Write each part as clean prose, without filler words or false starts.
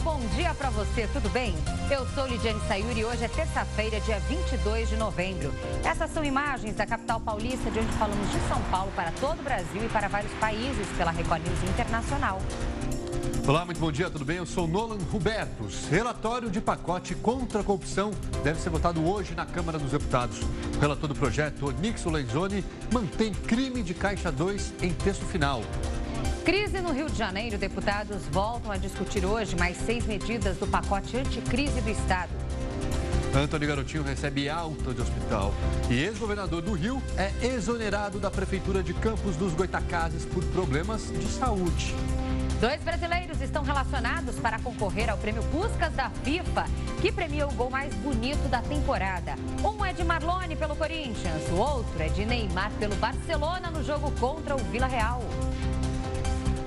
bom dia para você, tudo bem? Eu sou Lidiane Sayuri e hoje é terça-feira, dia 22 de novembro. Essas são imagens da capital paulista, de onde falamos de São Paulo para todo o Brasil e para vários países pela Record News Internacional. Olá, muito bom dia, tudo bem? Eu sou Nolan Hubertus. Relatório de pacote contra a corrupção deve ser votado hoje na Câmara dos Deputados. O relator do projeto, Onyx Lorenzoni, mantém crime de Caixa 2 em texto final. Crise no Rio de Janeiro. Deputados voltam a discutir hoje mais 6 medidas do pacote anticrise do Estado. Antônio Garotinho recebe alta de hospital. E ex-governador do Rio é exonerado da Prefeitura de Campos dos Goytacazes por problemas de saúde. 2 brasileiros estão relacionados para concorrer ao prêmio Puskás da FIFA, que premia o gol mais bonito da temporada. Um é de Marlone pelo Corinthians, o outro é de Neymar pelo Barcelona no jogo contra o Vila Real.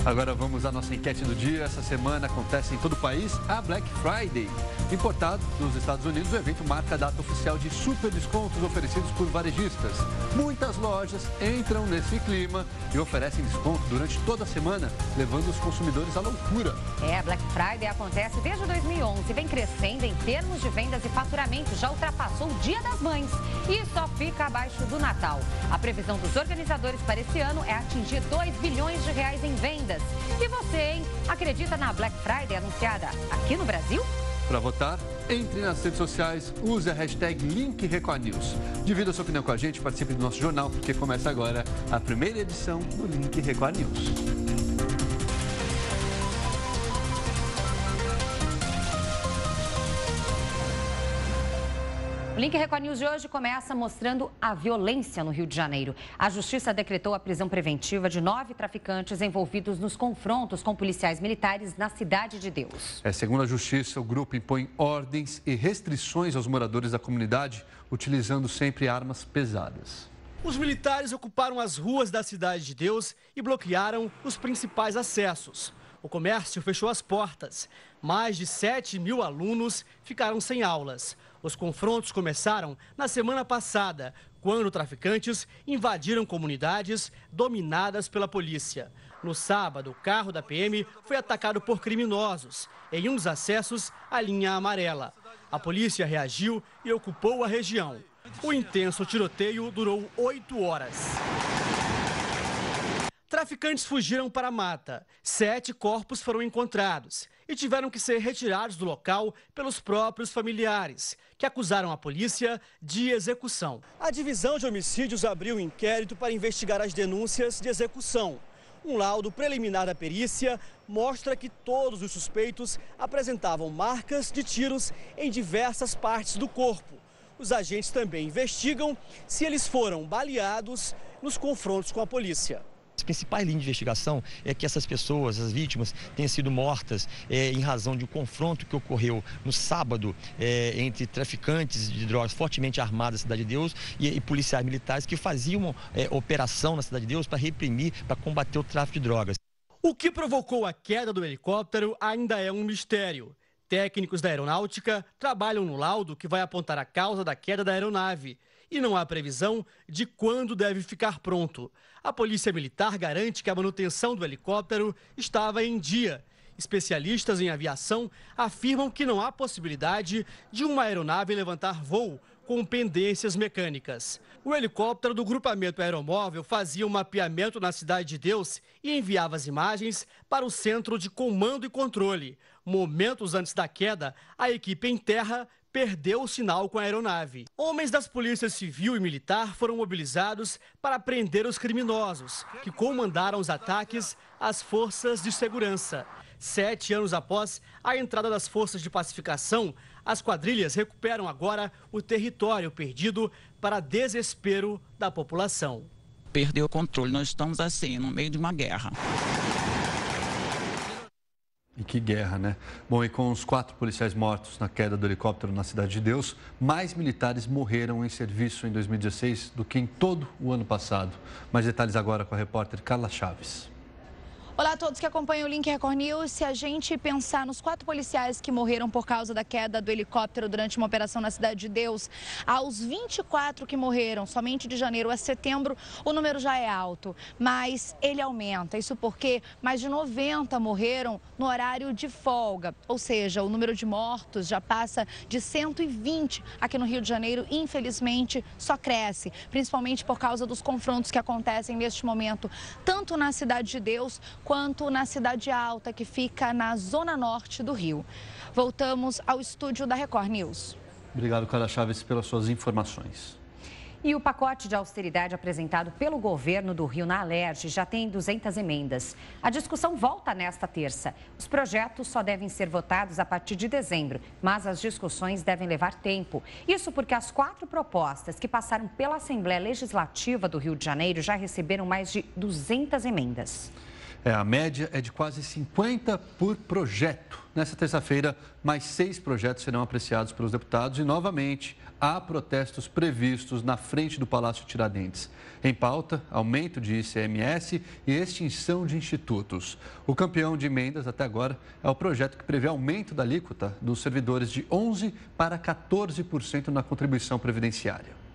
Agora vamos à nossa enquete do dia. Essa semana acontece em todo o país a Black Friday. Importado dos Estados Unidos, o evento marca a data oficial de super descontos oferecidos por varejistas. Muitas lojas entram nesse clima e oferecem desconto durante toda a semana, levando os consumidores à loucura. A Black Friday acontece desde 2011, vem crescendo em termos de vendas e faturamento, já ultrapassou o Dia das Mães e só fica abaixo do Natal. A previsão dos organizadores para esse ano é atingir 2 bilhões de reais em vendas. E você, hein? Acredita na Black Friday anunciada aqui no Brasil? Para votar, entre nas redes sociais, use a hashtag LinkRecordNews. Divida sua opinião com a gente, participe do nosso jornal, porque começa agora a primeira edição do Link Record News. O Link Record News de hoje começa mostrando a violência no Rio de Janeiro. A Justiça decretou a prisão preventiva de 9 traficantes envolvidos nos confrontos com policiais militares na Cidade de Deus. Segundo a Justiça, o grupo impõe ordens e restrições aos moradores da comunidade, utilizando sempre armas pesadas. Os militares ocuparam as ruas da Cidade de Deus e bloquearam os principais acessos. O comércio fechou as portas. Mais de 7 mil alunos ficaram sem aulas. Os confrontos começaram na semana passada, quando traficantes invadiram comunidades dominadas pela polícia. No sábado, o carro da PM foi atacado por criminosos em um dos acessos à linha amarela. A polícia reagiu e ocupou a região. O intenso tiroteio durou 8 horas. Traficantes fugiram para a mata. 7 corpos foram encontrados e tiveram que ser retirados do local pelos próprios familiares, que acusaram a polícia de execução. A divisão de homicídios abriu um inquérito para investigar as denúncias de execução. Um laudo preliminar da perícia mostra que todos os suspeitos apresentavam marcas de tiros em diversas partes do corpo. Os agentes também investigam se eles foram baleados nos confrontos com a polícia. As principais linhas de investigação é que essas pessoas, as vítimas, tenham sido mortas em razão de um confronto que ocorreu no sábado entre traficantes de drogas fortemente armados da Cidade de Deus e policiais militares que faziam operação na Cidade de Deus para reprimir, para combater o tráfico de drogas. O que provocou a queda do helicóptero ainda é um mistério. Técnicos da aeronáutica trabalham no laudo que vai apontar a causa da queda da aeronave. E não há previsão de quando deve ficar pronto. A Polícia Militar garante que a manutenção do helicóptero estava em dia. Especialistas em aviação afirmam que não há possibilidade de uma aeronave levantar voo com pendências mecânicas. O helicóptero do grupamento aeromóvel fazia um mapeamento na Cidade de Deus e enviava as imagens para o Centro de Comando e Controle. Momentos antes da queda, a equipe em terra perdeu o sinal com a aeronave. Homens das polícias civil e militar foram mobilizados para prender os criminosos, que comandaram os ataques às forças de segurança. 7 anos após a entrada das forças de pacificação, as quadrilhas recuperam agora o território perdido para desespero da população. Perdeu o controle, nós estamos assim, no meio de uma guerra. E que guerra, né? Bom, e com os 4 policiais mortos na queda do helicóptero na Cidade de Deus, mais militares morreram em serviço em 2016 do que em todo o ano passado. Mais detalhes agora com a repórter Carla Chaves. Olá a todos que acompanham o Link Record News. Se a gente pensar nos 4 policiais que morreram por causa da queda do helicóptero durante uma operação na Cidade de Deus, aos 24 que morreram somente de janeiro a setembro, o número já é alto, mas ele aumenta. Isso porque mais de 90 morreram no horário de folga, ou seja, o número de mortos já passa de 120 aqui no Rio de Janeiro. Infelizmente, só cresce, principalmente por causa dos confrontos que acontecem neste momento, tanto na Cidade de Deus quanto na Cidade Alta, que fica na zona norte do Rio. Voltamos ao estúdio da Record News. Obrigado, Carla Chaves, pelas suas informações. E o pacote de austeridade apresentado pelo governo do Rio na Alerj já tem 200 emendas. A discussão volta nesta terça. Os projetos só devem ser votados a partir de dezembro, mas as discussões devem levar tempo. Isso porque as 4 propostas que passaram pela Assembleia Legislativa do Rio de Janeiro já receberam mais de 200 emendas. A média é de quase 50 por projeto. Nessa terça-feira, mais 6 projetos serão apreciados pelos deputados e, novamente, há protestos previstos na frente do Palácio Tiradentes. Em pauta, aumento de ICMS e extinção de institutos. O campeão de emendas até agora é o projeto que prevê aumento da alíquota dos servidores de 11% para 14% na contribuição previdenciária.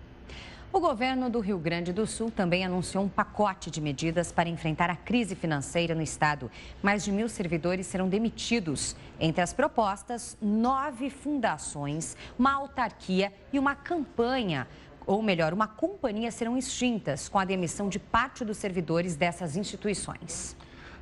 O governo do Rio Grande do Sul também anunciou um pacote de medidas para enfrentar a crise financeira no estado. Mais de 1.000 servidores serão demitidos. Entre as propostas, 9 fundações, uma autarquia e uma campanha, ou melhor, uma companhia serão extintas com a demissão de parte dos servidores dessas instituições.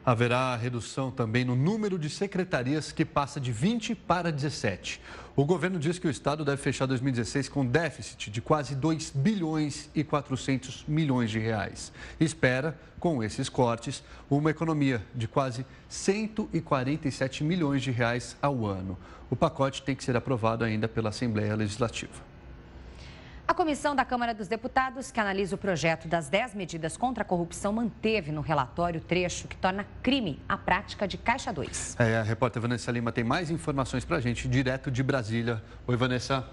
Haverá redução também no número de secretarias, que passa de 20 para 17. O governo diz que o estado deve fechar 2016 com déficit de quase 2 bilhões e 400 milhões de reais. Espera, com esses cortes, uma economia de quase 147 milhões de reais ao ano. O pacote tem que ser aprovado ainda pela Assembleia Legislativa. A comissão da Câmara dos Deputados, que analisa o projeto das 10 medidas contra a corrupção, manteve no relatório o trecho que torna crime a prática de Caixa 2. A repórter Vanessa Lima tem mais informações para a gente, direto de Brasília. Oi, Vanessa.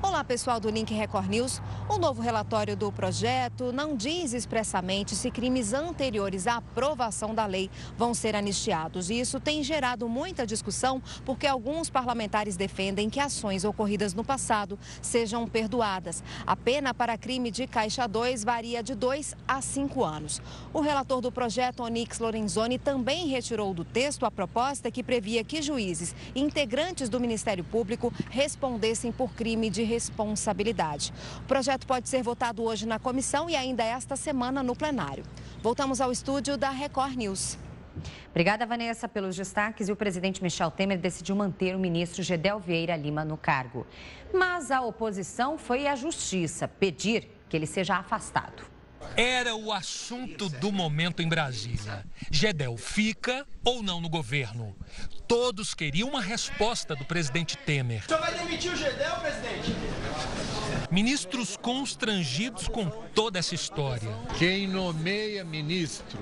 Olá, pessoal do Link Record News. O novo relatório do projeto não diz expressamente se crimes anteriores à aprovação da lei vão ser anistiados. E isso tem gerado muita discussão porque alguns parlamentares defendem que ações ocorridas no passado sejam perdoadas. A pena para crime de Caixa 2 varia de 2 a 5 anos. O relator do projeto, Onyx Lorenzoni, também retirou do texto a proposta que previa que juízes e integrantes do Ministério Público respondessem por crime de responsabilidade. O projeto pode ser votado hoje na comissão e ainda esta semana no plenário. Voltamos ao estúdio da Record News. Obrigada, Vanessa, pelos destaques. E o presidente Michel Temer decidiu manter o ministro Gedel Vieira Lima no cargo. Mas a oposição foi à justiça pedir que ele seja afastado. Era o assunto do momento em Brasília. Gedel fica ou não no governo? Todos queriam uma resposta do presidente Temer. O senhor vai demitir o Gedel, presidente? Ministros constrangidos com toda essa história. Quem nomeia ministro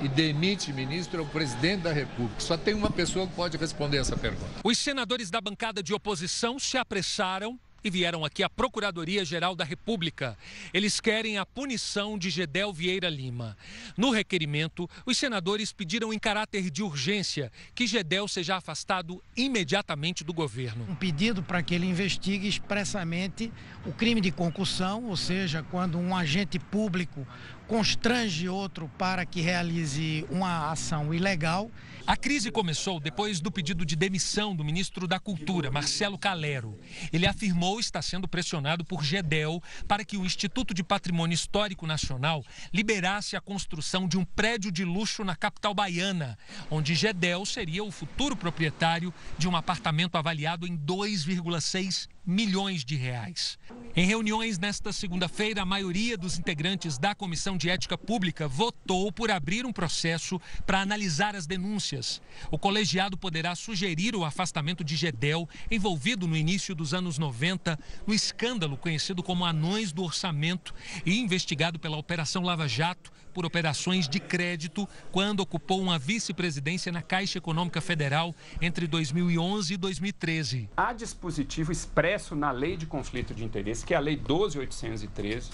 e demite ministro é o presidente da República. Só tem uma pessoa que pode responder essa pergunta. Os senadores da bancada de oposição se apressaram e vieram aqui à Procuradoria-Geral da República. Eles querem a punição de Gedel Vieira Lima. No requerimento, os senadores pediram em caráter de urgência que Gedel seja afastado imediatamente do governo. Um pedido para que ele investigue expressamente o crime de concussão, ou seja, quando um agente público constrange outro para que realize uma ação ilegal. A crise começou depois do pedido de demissão do ministro da Cultura, Marcelo Calero. Ele afirmou estar sendo pressionado por Gedel para que o Instituto de Patrimônio Histórico Nacional liberasse a construção de um prédio de luxo na capital baiana, onde Gedel seria o futuro proprietário de um apartamento avaliado em 2,6 milhões de reais. Em reuniões nesta segunda-feira, a maioria dos integrantes da Comissão de Ética Pública votou por abrir um processo para analisar as denúncias. O colegiado poderá sugerir o afastamento de Gedel, envolvido no início dos anos 90, no escândalo conhecido como Anões do Orçamento e investigado pela Operação Lava Jato por operações de crédito, quando ocupou uma vice-presidência na Caixa Econômica Federal entre 2011 e 2013. Há dispositivo expresso na Lei de Conflito de Interesse, que é a Lei 12.813,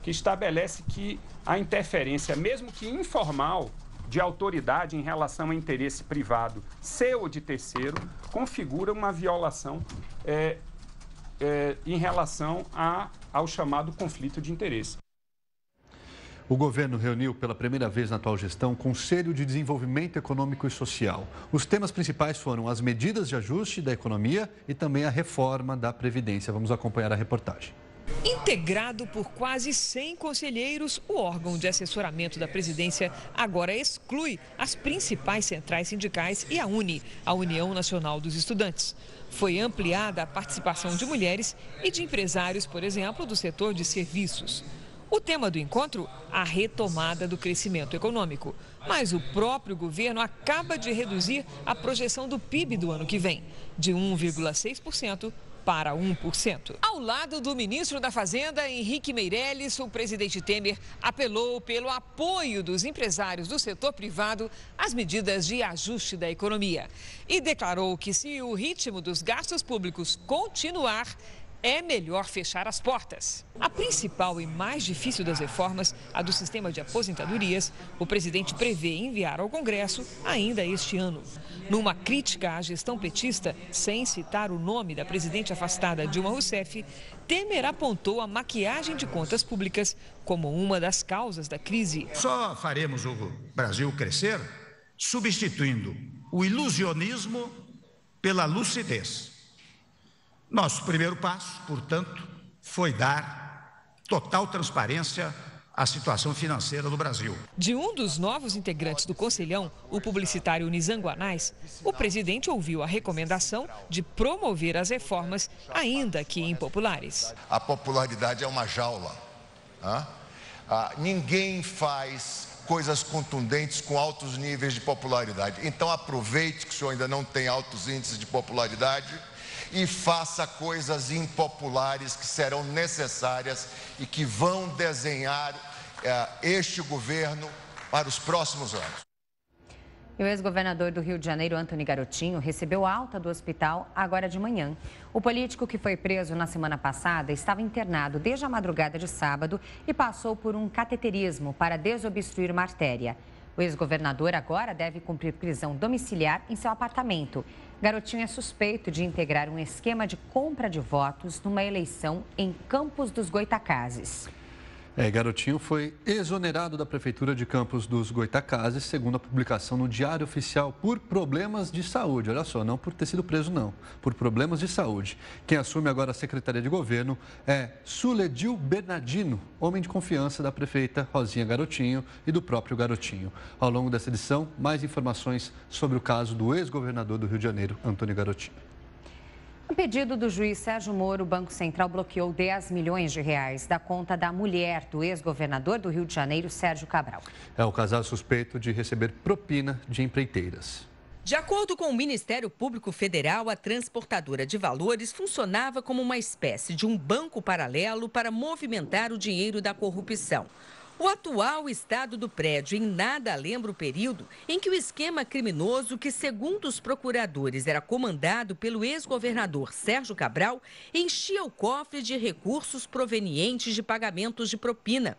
que estabelece que a interferência, mesmo que informal, de autoridade em relação a interesse privado, seu ou de terceiro, configura uma violação em relação ao chamado conflito de interesse. O governo reuniu pela primeira vez na atual gestão o Conselho de Desenvolvimento Econômico e Social. Os temas principais foram as medidas de ajuste da economia e também a reforma da Previdência. Vamos acompanhar a reportagem. Integrado por quase 100 conselheiros, o órgão de assessoramento da presidência agora exclui as principais centrais sindicais e a UNE, a União Nacional dos Estudantes. Foi ampliada a participação de mulheres e de empresários, por exemplo, do setor de serviços. O tema do encontro, a retomada do crescimento econômico. Mas o próprio governo acaba de reduzir a projeção do PIB do ano que vem, de 1,6% para 1%. Ao lado do ministro da Fazenda, Henrique Meirelles, o presidente Temer apelou pelo apoio dos empresários do setor privado às medidas de ajuste da economia. E declarou que se o ritmo dos gastos públicos continuar, é melhor fechar as portas. A principal e mais difícil das reformas, a do sistema de aposentadorias, o presidente prevê enviar ao Congresso ainda este ano. Numa crítica à gestão petista, sem citar o nome da presidente afastada Dilma Rousseff, Temer apontou a maquiagem de contas públicas como uma das causas da crise. Só faremos o Brasil crescer substituindo o ilusionismo pela lucidez. Nosso primeiro passo, portanto, foi dar total transparência à situação financeira do Brasil. De um dos novos integrantes do Conselhão, o publicitário Nizam Guanais, o presidente ouviu a recomendação de promover as reformas, ainda que impopulares. A popularidade é uma jaula. Ninguém faz coisas contundentes com altos níveis de popularidade. Então aproveite que o senhor ainda não tem altos índices de popularidade e faça coisas impopulares que serão necessárias e que vão desenhar este governo para os próximos anos. E o ex-governador do Rio de Janeiro, Antony Garotinho, recebeu alta do hospital agora de manhã. O político que foi preso na semana passada estava internado desde a madrugada de sábado e passou por um cateterismo para desobstruir uma artéria. O ex-governador agora deve cumprir prisão domiciliar em seu apartamento. Garotinho é suspeito de integrar um esquema de compra de votos numa eleição em Campos dos Goytacazes. Garotinho foi exonerado da Prefeitura de Campos dos Goytacazes, segundo a publicação no Diário Oficial, por problemas de saúde. Olha só, não por ter sido preso, não. Por problemas de saúde. Quem assume agora a Secretaria de Governo é Suledil Bernardino, homem de confiança da prefeita Rosinha Garotinho e do próprio Garotinho. Ao longo dessa edição, mais informações sobre o caso do ex-governador do Rio de Janeiro, Antony Garotinho. No pedido do juiz Sérgio Moro, o Banco Central bloqueou 10 milhões de reais da conta da mulher do ex-governador do Rio de Janeiro, Sérgio Cabral. O casal suspeito de receber propina de empreiteiras. De acordo com o Ministério Público Federal, a transportadora de valores funcionava como uma espécie de um banco paralelo para movimentar o dinheiro da corrupção. O atual estado do prédio em nada lembra o período em que o esquema criminoso, que segundo os procuradores era comandado pelo ex-governador Sérgio Cabral, enchia o cofre de recursos provenientes de pagamentos de propina.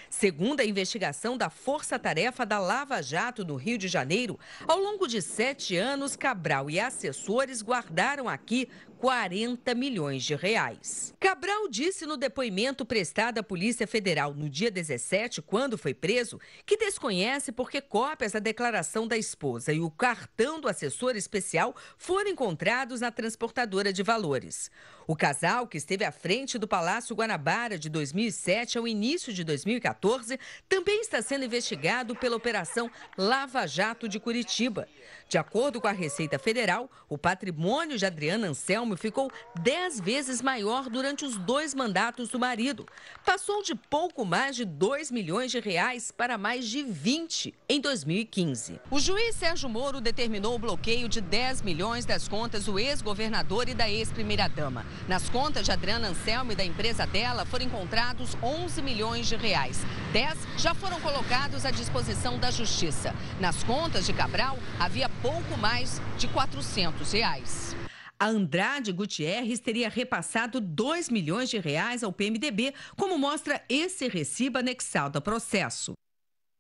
Segundo a investigação da Força Tarefa da Lava Jato no Rio de Janeiro, ao longo de 7 anos, Cabral e assessores guardaram aqui 40 milhões de reais. Cabral disse no depoimento prestado à Polícia Federal no dia 17, quando foi preso, que desconhece porque cópias da declaração da esposa e o cartão do assessor especial foram encontrados na transportadora de valores. O casal, que esteve à frente do Palácio Guanabara de 2007 ao início de 2014, também está sendo investigado pela Operação Lava Jato de Curitiba. De acordo com a Receita Federal, o patrimônio de Adriana Anselmo ficou 10 vezes maior durante os 2 mandatos do marido. Passou de pouco mais de 2 milhões de reais para mais de 20 em 2015. O juiz Sérgio Moro determinou o bloqueio de 10 milhões das contas do ex-governador e da ex-primeira-dama. Nas contas de Adriana Anselmo e da empresa dela foram encontrados 11 milhões de reais. 10 já foram colocados à disposição da Justiça. Nas contas de Cabral, havia pouco mais de 400 reais. A Andrade Gutierrez teria repassado 2 milhões de reais ao PMDB, como mostra esse recibo anexado ao processo.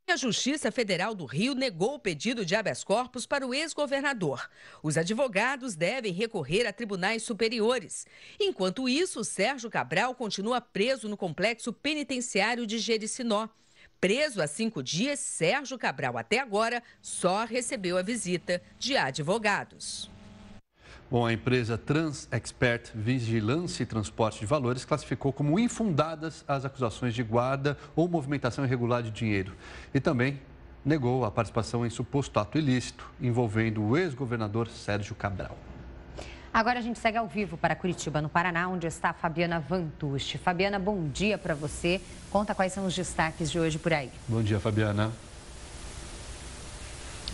A Justiça Federal do Rio negou o pedido de habeas corpus para o ex-governador. Os advogados devem recorrer a tribunais superiores. Enquanto isso, Sérgio Cabral continua preso no complexo penitenciário de Jericinó. Preso há 5 dias, Sérgio Cabral, até agora, só recebeu a visita de advogados. Bom, a empresa TransExpert Vigilância e Transporte de Valores classificou como infundadas as acusações de guarda ou movimentação irregular de dinheiro e também negou a participação em suposto ato ilícito envolvendo o ex-governador Sérgio Cabral. Agora a gente segue ao vivo para Curitiba, no Paraná, onde está a Fabiana Vantucci. Fabiana, bom dia para você. Conta quais são os destaques de hoje por aí. Bom dia, Fabiana.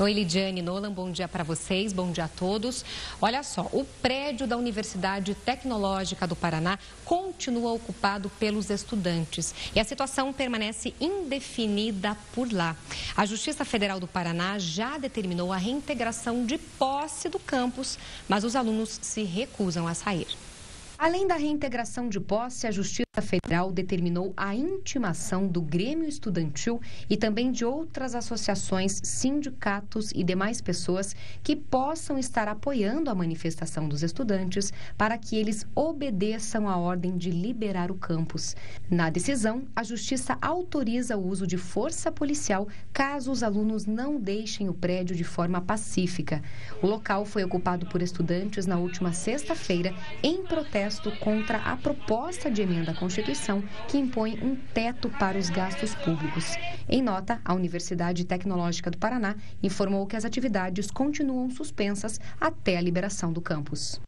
Oi, Lidiane Nolan, bom dia para vocês, bom dia a todos. Olha só, o prédio da Universidade Tecnológica do Paraná continua ocupado pelos estudantes e a situação permanece indefinida por lá. A Justiça Federal do Paraná já determinou a reintegração de posse do campus, mas os alunos se recusam a sair. Além da reintegração de posse, a Justiça Federal determinou a intimação do Grêmio Estudantil e também de outras associações, sindicatos e demais pessoas que possam estar apoiando a manifestação dos estudantes para que eles obedeçam à ordem de liberar o campus. Na decisão, a Justiça autoriza o uso de força policial caso os alunos não deixem o prédio de forma pacífica. O local foi ocupado por estudantes na última sexta-feira em protesto contra a proposta de emenda à Constituição que impõe um teto para os gastos públicos. Em nota, a Universidade Tecnológica do Paraná informou que as atividades continuam suspensas até a liberação do campus.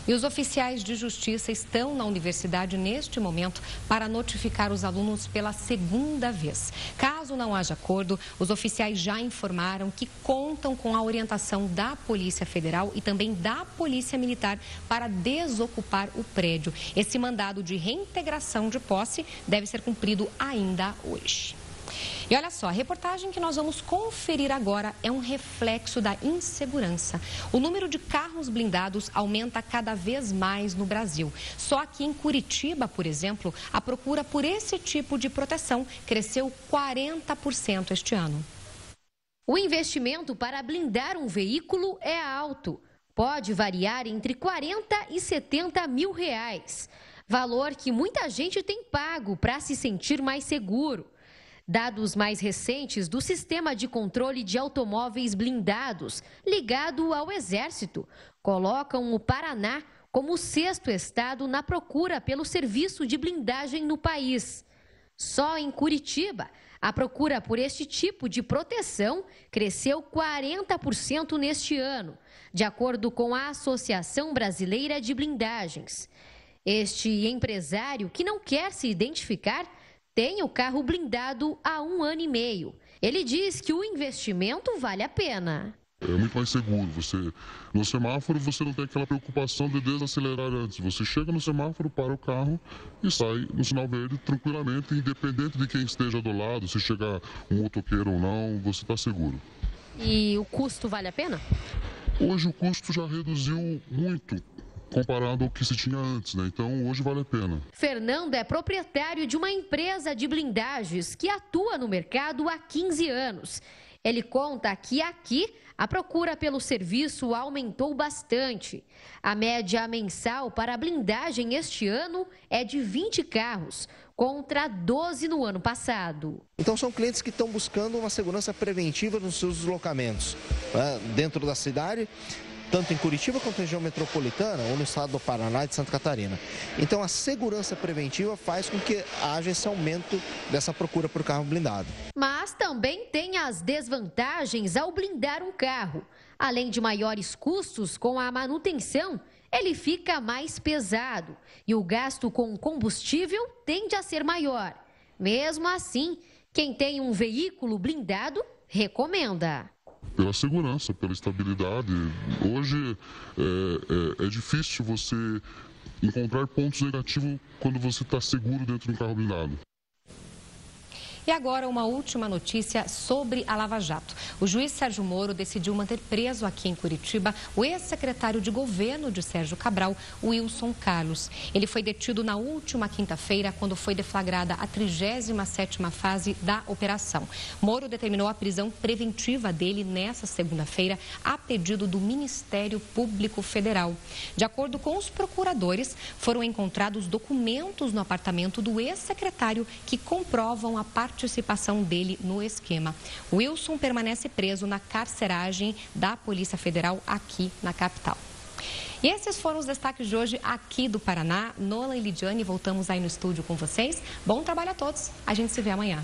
E os oficiais de justiça estão na universidade neste momento para notificar os alunos pela segunda vez. Caso não haja acordo, os oficiais já informaram que contam com a orientação da Polícia Federal e também da Polícia Militar para desocupar o prédio. Esse mandado de reintegração de posse deve ser cumprido ainda hoje. E olha só, a reportagem que nós vamos conferir agora é um reflexo da insegurança. O número de carros blindados aumenta cada vez mais no Brasil. Só aqui em Curitiba, por exemplo, a procura por esse tipo de proteção cresceu 40% este ano. O investimento para blindar um veículo é alto. Pode variar entre 40 e 70 mil reais. Valor que muita gente tem pago para se sentir mais seguro. Dados mais recentes do Sistema de Controle de Automóveis Blindados, ligado ao Exército, colocam o Paraná como o 6º estado na procura pelo serviço de blindagem no país. Só em Curitiba, a procura por este tipo de proteção cresceu 40% neste ano, de acordo com a Associação Brasileira de Blindagens. Este empresário, que não quer se identificar, tem o carro blindado há 1 ano e meio. Ele diz que o investimento vale a pena. É muito mais seguro. No semáforo, você não tem aquela preocupação de desacelerar antes. Você chega no semáforo, para o carro e sai no sinal verde tranquilamente, independente de quem esteja do lado, se chegar um motoqueiro ou não, você está seguro. E o custo vale a pena? Hoje o custo já reduziu muito comparado ao que se tinha antes, né? Então hoje vale a pena. Fernando é proprietário de uma empresa de blindagens que atua no mercado há 15 anos. Ele conta que aqui a procura pelo serviço aumentou bastante. A média mensal para a blindagem este ano é de 20 carros, contra 12 no ano passado. Então são clientes que estão buscando uma segurança preventiva nos seus deslocamentos, né, dentro da cidade, tanto em Curitiba quanto na região metropolitana ou no estado do Paraná e de Santa Catarina. Então a segurança preventiva faz com que haja esse aumento dessa procura por carro blindado. Mas também tem as desvantagens ao blindar um carro. Além de maiores custos com a manutenção, ele fica mais pesado e o gasto com combustível tende a ser maior. Mesmo assim, quem tem um veículo blindado recomenda. Pela segurança, pela estabilidade. Hoje é difícil você encontrar pontos negativos quando você está seguro dentro de um carro blindado. E agora uma última notícia sobre a Lava Jato. O juiz Sérgio Moro decidiu manter preso aqui em Curitiba o ex-secretário de governo de Sérgio Cabral, Wilson Carlos. Ele foi detido na última quinta-feira, quando foi deflagrada a 37ª fase da operação. Moro determinou a prisão preventiva dele nesta segunda-feira, a pedido do Ministério Público Federal. De acordo com os procuradores, foram encontrados documentos no apartamento do ex-secretário que comprovam a participação dele no esquema. Wilson permanece preso na carceragem da Polícia Federal aqui na capital. E esses foram os destaques de hoje aqui do Paraná. Nola e Lidiane, voltamos aí no estúdio com vocês. Bom trabalho a todos. A gente se vê amanhã.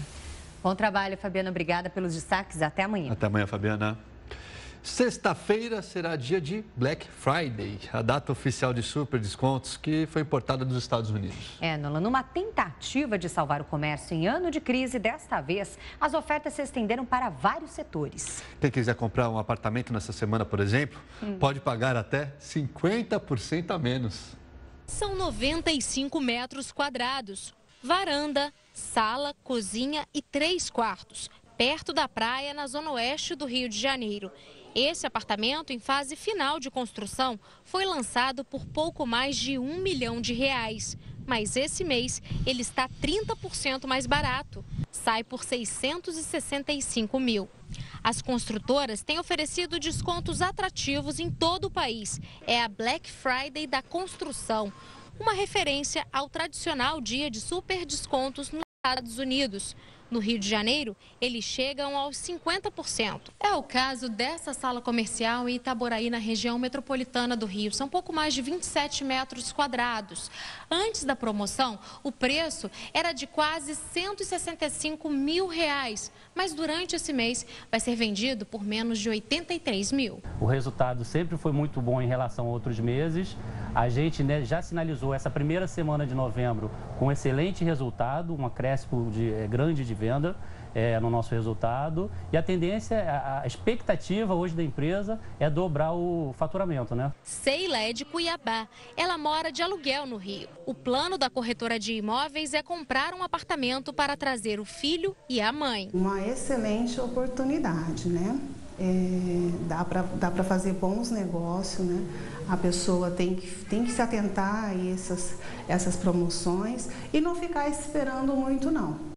Bom trabalho, Fabiana. Obrigada pelos destaques. Até amanhã. Até amanhã, Fabiana. Sexta-feira será dia de Black Friday, a data oficial de super descontos que foi importada dos Estados Unidos. Nola, numa tentativa de salvar o comércio em ano de crise, desta vez, as ofertas se estenderam para vários setores. Quem quiser comprar um apartamento nessa semana, por exemplo, pode pagar até 50% a menos. São 95 metros quadrados, varanda, sala, cozinha e 3 quartos, perto da praia, na zona oeste do Rio de Janeiro. Esse apartamento, em fase final de construção, foi lançado por pouco mais de R$1 milhão. Mas esse mês ele está 30% mais barato. Sai por 665 mil. As construtoras têm oferecido descontos atrativos em todo o país. É a Black Friday da construção, uma referência ao tradicional dia de super descontos nos Estados Unidos. No Rio de Janeiro, eles chegam aos 50%. É o caso dessa sala comercial em Itaboraí, na região metropolitana do Rio. São pouco mais de 27 metros quadrados. Antes da promoção, o preço era de quase R$165 mil. Mas durante esse mês, vai ser vendido por menos de 83 mil. O resultado sempre foi muito bom em relação a outros meses. A gente já sinalizou essa primeira semana de novembro com excelente resultado, um acréscimo grande de venda no nosso resultado. E a tendência, a expectativa hoje da empresa é dobrar o faturamento, né? Seila é de Cuiabá. Ela mora de aluguel no Rio. O plano da corretora de imóveis é comprar um apartamento para trazer o filho e a mãe. Uma excelente oportunidade, né? Dá para fazer bons negócios, né? A pessoa tem que se atentar a essas promoções e não ficar esperando muito, não.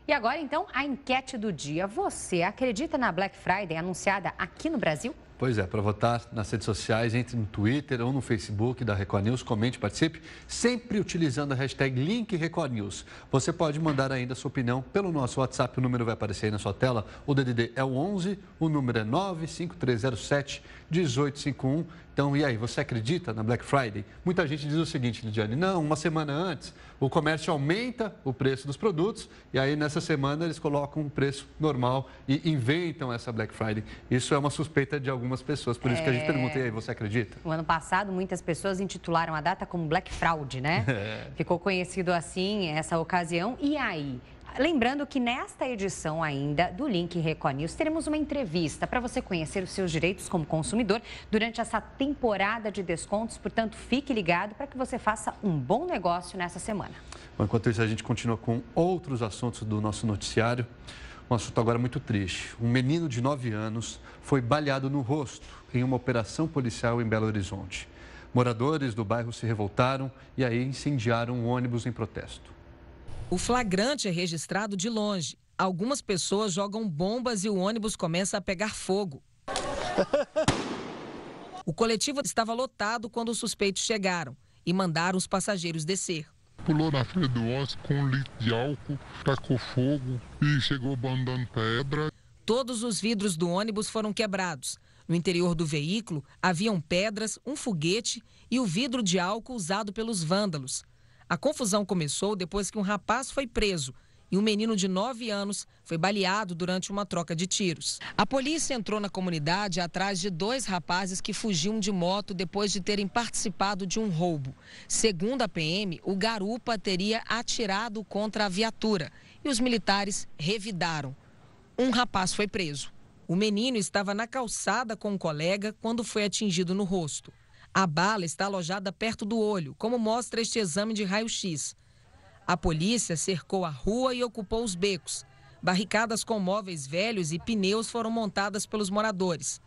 E agora, então, a enquete do dia. Você acredita na Black Friday anunciada aqui no Brasil? Pois é, para votar nas redes sociais, entre no Twitter ou no Facebook da Record News, comente, participe, sempre utilizando a hashtag #LinkRecordNews. Você pode mandar ainda a sua opinião pelo nosso WhatsApp, o número vai aparecer aí na sua tela. O DDD é o 11, o número é 95307-1851. Então, e aí, você acredita na Black Friday? Muita gente diz o seguinte, Lidiane, não, uma semana antes, o comércio aumenta o preço dos produtos e aí nessa semana eles colocam um preço normal e inventam essa Black Friday. Isso é uma suspeita de algumas pessoas, por isso que a gente pergunta, e aí, você acredita? No ano passado, muitas pessoas intitularam a data como Black Fraud, né? Ficou conhecido assim essa ocasião. E aí? Lembrando que nesta edição ainda do Link Record News, teremos uma entrevista para você conhecer os seus direitos como consumidor durante essa temporada de descontos. Portanto, fique ligado para que você faça um bom negócio nessa semana. Bom, enquanto isso, a gente continua com outros assuntos do nosso noticiário. Um assunto agora muito triste. Um menino de 9 anos foi baleado no rosto em uma operação policial em Belo Horizonte. Moradores do bairro se revoltaram e aí incendiaram um ônibus em protesto. O flagrante é registrado de longe. Algumas pessoas jogam bombas e o ônibus começa a pegar fogo. O coletivo estava lotado quando os suspeitos chegaram e mandaram os passageiros descer. Pulou na frente do ônibus com 1 litro de álcool, tacou fogo e chegou mandando pedra. Todos os vidros do ônibus foram quebrados. No interior do veículo haviam pedras, um foguete e o vidro de álcool usado pelos vândalos. A confusão começou depois que um rapaz foi preso e um menino de 9 anos foi baleado durante uma troca de tiros. A polícia entrou na comunidade atrás de 2 rapazes que fugiam de moto depois de terem participado de um roubo. Segundo a PM, o garupa teria atirado contra a viatura e os militares revidaram. Um rapaz foi preso. O menino estava na calçada com um colega quando foi atingido no rosto. A bala está alojada perto do olho, como mostra este exame de raio-x. A polícia cercou a rua e ocupou os becos. Barricadas com móveis velhos e pneus foram montadas pelos moradores.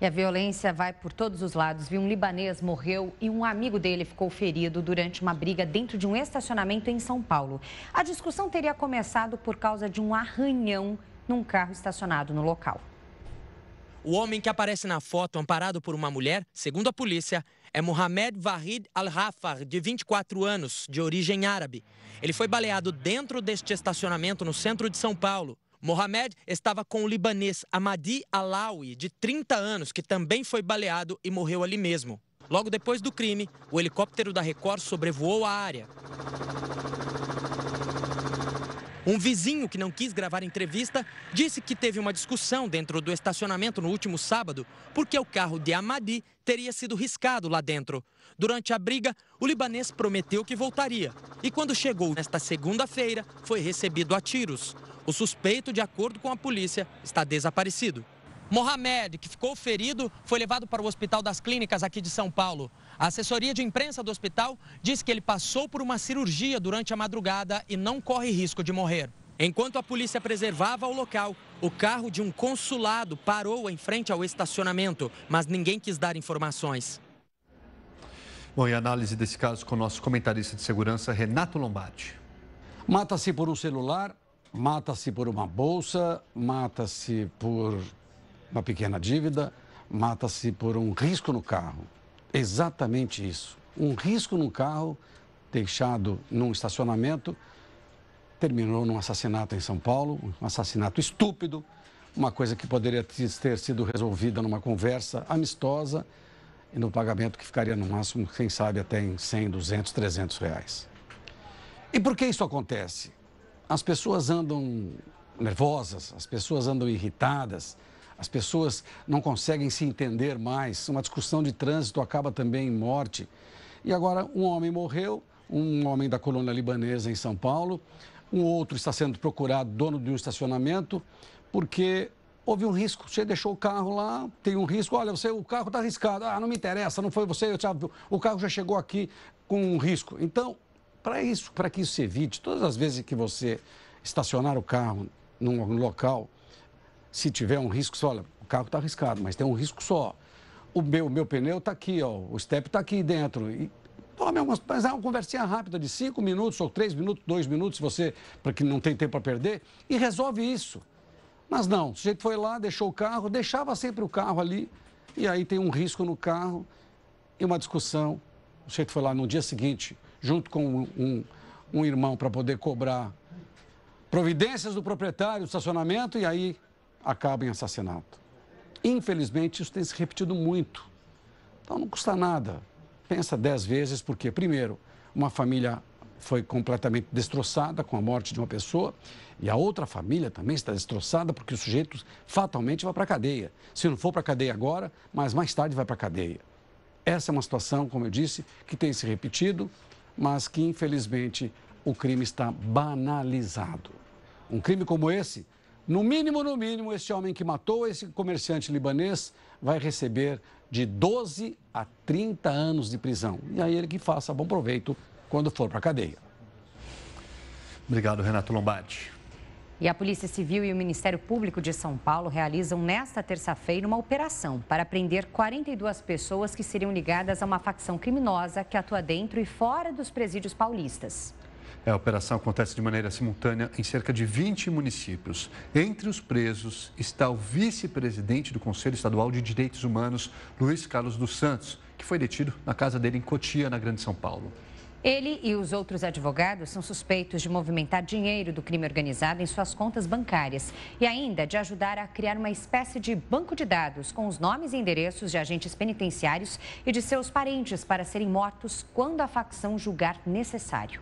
E a violência vai por todos os lados, viu? Um libanês morreu e um amigo dele ficou ferido durante uma briga dentro de um estacionamento em São Paulo. A discussão teria começado por causa de um arranhão num carro estacionado no local. O homem que aparece na foto, amparado por uma mulher, segundo a polícia, é Mohamed Wahid Al-Rafar, de 24 anos, de origem árabe. Ele foi baleado dentro deste estacionamento no centro de São Paulo. Mohamed estava com o libanês Amadi Alawi, de 30 anos, que também foi baleado e morreu ali mesmo. Logo depois do crime, o helicóptero da Record sobrevoou a área. Um vizinho que não quis gravar entrevista disse que teve uma discussão dentro do estacionamento no último sábado porque o carro de Amadi teria sido riscado lá dentro. Durante a briga, o libanês prometeu que voltaria e quando chegou nesta segunda-feira, foi recebido a tiros. O suspeito, de acordo com a polícia, está desaparecido. Mohamed, que ficou ferido, foi levado para o Hospital das Clínicas aqui de São Paulo. A assessoria de imprensa do hospital diz que ele passou por uma cirurgia durante a madrugada e não corre risco de morrer. Enquanto a polícia preservava o local, o carro de um consulado parou em frente ao estacionamento, mas ninguém quis dar informações. Bom, e a análise desse caso com o nosso comentarista de segurança, Renato Lombardi. Mata-se por um celular, mata-se por uma bolsa, mata-se por uma pequena dívida, mata-se por um risco no carro. Exatamente isso. Um risco no carro deixado num estacionamento terminou num assassinato em São Paulo, um assassinato estúpido, uma coisa que poderia ter sido resolvida numa conversa amistosa e no pagamento que ficaria no máximo, quem sabe, até em 100, 200, 300 reais. E por que isso acontece? As pessoas andam nervosas, as pessoas andam irritadas, as pessoas não conseguem se entender mais. Uma discussão de trânsito acaba também em morte. E agora um homem morreu, um homem da colônia libanesa em São Paulo, um outro está sendo procurado, dono de um estacionamento, porque houve um risco. Você deixou o carro lá, tem um risco, olha, o carro está arriscado, não me interessa, não foi você, o carro já chegou aqui com um risco. Então, para que isso se evite, todas as vezes que você estacionar o carro num local, se tiver um risco, você olha, o carro está arriscado, mas tem um risco só. O meu pneu está aqui, ó, o step está aqui dentro. E tome mas é uma conversinha rápida de 5 minutos, ou 3 minutos, 2 minutos, para que não tem tempo para perder, e resolve isso. Mas não, o sujeito foi lá, deixou o carro, deixava sempre o carro ali, e aí tem um risco no carro e uma discussão. O sujeito foi lá no dia seguinte, junto com um irmão, para poder cobrar providências do proprietário do estacionamento, e aí acaba em assassinato. Infelizmente, isso tem se repetido muito. Então, não custa nada. Pensa 10 vezes, porque, primeiro, uma família foi completamente destroçada com a morte de uma pessoa e a outra família também está destroçada porque o sujeito fatalmente vai para a cadeia. Se não for para a cadeia agora, mas mais tarde vai para a cadeia. Essa é uma situação, como eu disse, que tem se repetido, mas que, infelizmente, o crime está banalizado. Um crime como esse, no mínimo, este homem que matou esse comerciante libanês vai receber de 12 a 30 anos de prisão. E aí ele que faça bom proveito quando for para a cadeia. Obrigado, Renato Lombardi. E a Polícia Civil e o Ministério Público de São Paulo realizam nesta terça-feira uma operação para prender 42 pessoas que seriam ligadas a uma facção criminosa que atua dentro e fora dos presídios paulistas. A operação acontece de maneira simultânea em cerca de 20 municípios. Entre os presos está o vice-presidente do Conselho Estadual de Direitos Humanos, Luiz Carlos dos Santos, que foi detido na casa dele em Cotia, na Grande São Paulo. Ele e os outros advogados são suspeitos de movimentar dinheiro do crime organizado em suas contas bancárias e ainda de ajudar a criar uma espécie de banco de dados com os nomes e endereços de agentes penitenciários e de seus parentes para serem mortos quando a facção julgar necessário.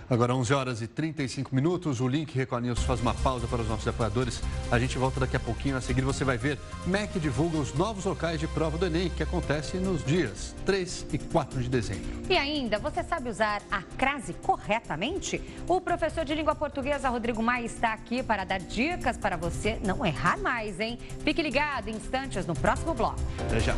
Agora, 11 horas e 35 minutos, o Link Record News faz uma pausa para os nossos apoiadores. A gente volta daqui a pouquinho. A seguir, você vai ver MEC divulga os novos locais de prova do Enem, que acontece nos dias 3 e 4 de dezembro. E ainda, você sabe usar a crase corretamente? O professor de língua portuguesa, Rodrigo Maia, está aqui para dar dicas para você não errar mais, hein? Fique ligado, instantes no próximo bloco. Até já.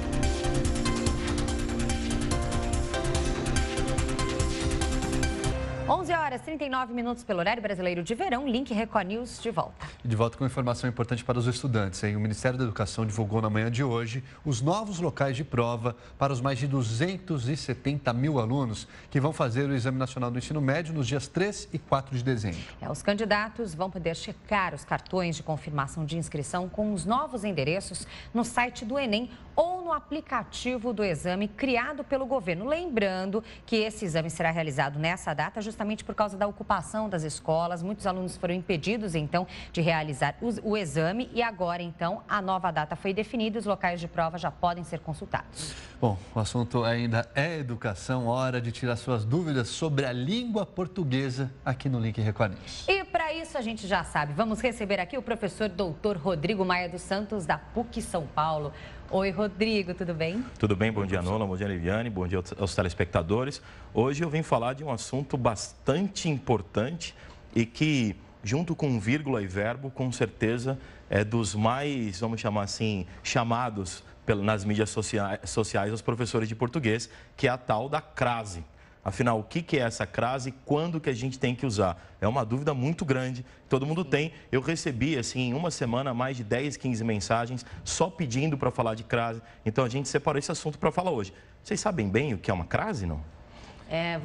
11 horas 39 minutos pelo horário brasileiro de verão. Link Record News de volta. De volta com informação importante para os estudantes, hein? O Ministério da Educação divulgou na manhã de hoje os novos locais de prova para os mais de 270 mil alunos que vão fazer o Exame Nacional do Ensino Médio nos dias 3 e 4 de dezembro. Os candidatos vão poder checar os cartões de confirmação de inscrição com os novos endereços no site do Enem ou no aplicativo do exame criado pelo governo. Lembrando que esse exame será realizado nessa data justamente por causa da ocupação das escolas. Muitos alunos foram impedidos, então, de realizar o exame e agora, então, a nova data foi definida e os locais de prova já podem ser consultados. Bom, o assunto ainda é educação, hora de tirar suas dúvidas sobre a língua portuguesa aqui no Link Record News. E para isso a gente já sabe, vamos receber aqui o professor doutor Rodrigo Maia dos Santos, da PUC São Paulo. Oi, Rodrigo, tudo bem? Tudo bem, bom dia, Nola, bom dia, Liviane, bom dia aos telespectadores. Hoje eu vim falar de um assunto bastante importante e que, junto com vírgula e verbo, com certeza é dos mais, vamos chamar assim, chamados nas mídias sociais os professores de português, que é a tal da crase. Afinal, o que é essa crase e quando que a gente tem que usar? É uma dúvida muito grande, todo mundo tem. Eu recebi, assim, em uma semana, mais de 10, 15 mensagens só pedindo para falar de crase. Então, a gente separou esse assunto para falar hoje. Vocês sabem bem o que é uma crase, não?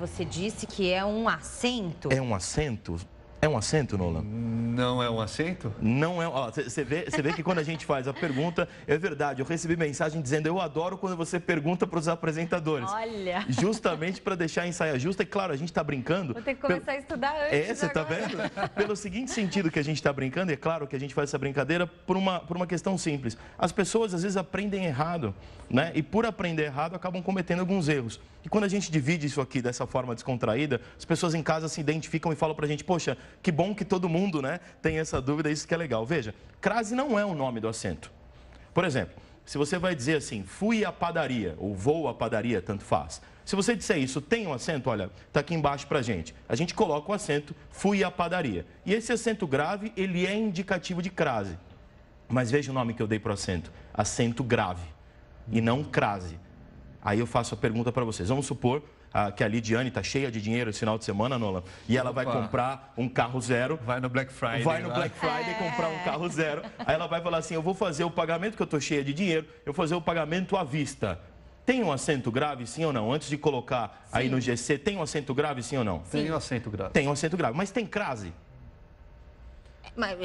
Você disse que é um acento. É um acento? É um acento, Nolan? Não é um acento? Não é. Você vê que quando a gente faz a pergunta, é verdade. Eu recebi mensagem dizendo, eu adoro quando você pergunta para os apresentadores. Olha! Justamente para deixar em saia justa. E claro, a gente está brincando. Vou ter que começar a estudar antes. Você está vendo? Pelo seguinte sentido que a gente está brincando, e é claro que a gente faz essa brincadeira por uma questão simples. As pessoas às vezes aprendem errado, né? E por aprender errado acabam cometendo alguns erros. E quando a gente divide isso aqui dessa forma descontraída, as pessoas em casa se identificam e falam para a gente, poxa, que bom que todo mundo, né, tem essa dúvida, isso que é legal. Veja, crase não é o nome do acento. Por exemplo, se você vai dizer assim, fui à padaria, ou vou à padaria, tanto faz. Se você disser isso, tem um acento, olha, está aqui embaixo para a gente. A gente coloca o acento, fui à padaria. E esse acento grave, ele é indicativo de crase. Mas veja o nome que eu dei para o acento, acento grave, e não crase. Aí eu faço a pergunta para vocês. Vamos supor que a Lidiane está cheia de dinheiro esse final de semana, Nolan, e ela vai comprar um carro zero. Vai no Black Friday. Vai no Black Friday comprar um carro zero. Aí ela vai falar assim, eu vou fazer o pagamento, que eu estou cheia de dinheiro, eu vou fazer o pagamento à vista. Tem um acento grave, sim ou não? Antes de colocar aí no GC, tem um acento grave, sim ou não? Tem um acento grave. Tem um acento grave, mas tem crase? Mas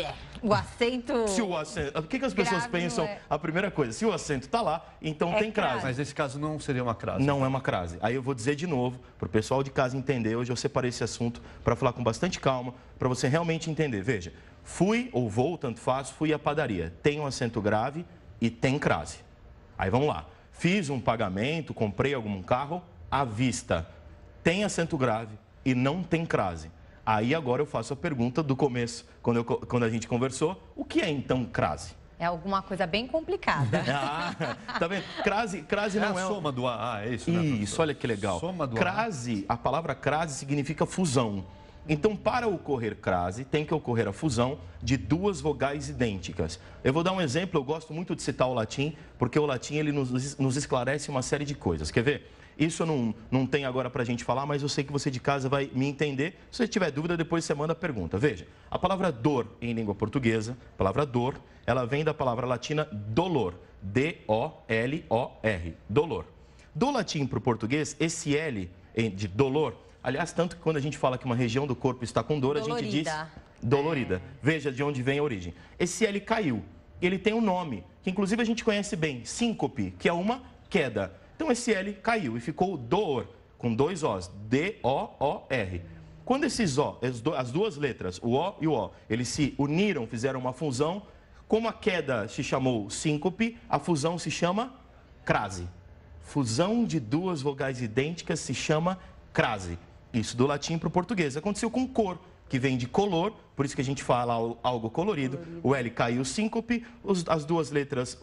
o acento... Se o acento... O que as pessoas pensam? A primeira coisa, se o acento está lá, então tem crase. Mas nesse caso não seria uma crase. Não é uma crase. Aí eu vou dizer de novo, para o pessoal de casa entender. Hoje eu separei esse assunto para falar com bastante calma, para você realmente entender. Veja, fui ou vou, tanto faz, fui à padaria. Tem um acento grave e tem crase. Aí vamos lá. Fiz um pagamento, comprei algum carro à vista. Tem acento grave e não tem crase. Aí agora eu faço a pergunta do começo, quando a gente conversou, o que é então crase? É alguma coisa bem complicada. Tá vendo? Crase não é... a soma do AA, é isso, né, Isso, olha que legal. Soma do crase, a palavra crase significa fusão. Então, para ocorrer crase, tem que ocorrer a fusão de duas vogais idênticas. Eu vou dar um exemplo, eu gosto muito de citar o latim, porque o latim ele nos esclarece uma série de coisas. Quer ver? Isso não tem agora para a gente falar, mas eu sei que você de casa vai me entender. Se você tiver dúvida, depois você manda a pergunta. Veja, a palavra dor em língua portuguesa, a palavra dor, ela vem da palavra latina dolor, D-O-L-O-R, dolor. Do latim para o português, esse L de dolor, aliás, tanto que quando a gente fala que uma região do corpo está com dor, dolorida. A gente diz dolorida. Veja de onde vem a origem. Esse L caiu, ele tem um nome, que inclusive a gente conhece bem, síncope, que é uma queda. Então, esse L caiu e ficou dor, com dois Os, D-O-O-R. Quando esses O, as duas letras, o O e o O, eles se uniram, fizeram uma fusão, como a queda se chamou síncope, a fusão se chama crase. Fusão de duas vogais idênticas se chama crase. Isso do latim para o português. Aconteceu com cor, que vem de color, por isso que a gente fala algo colorido. O L caiu síncope, as duas letras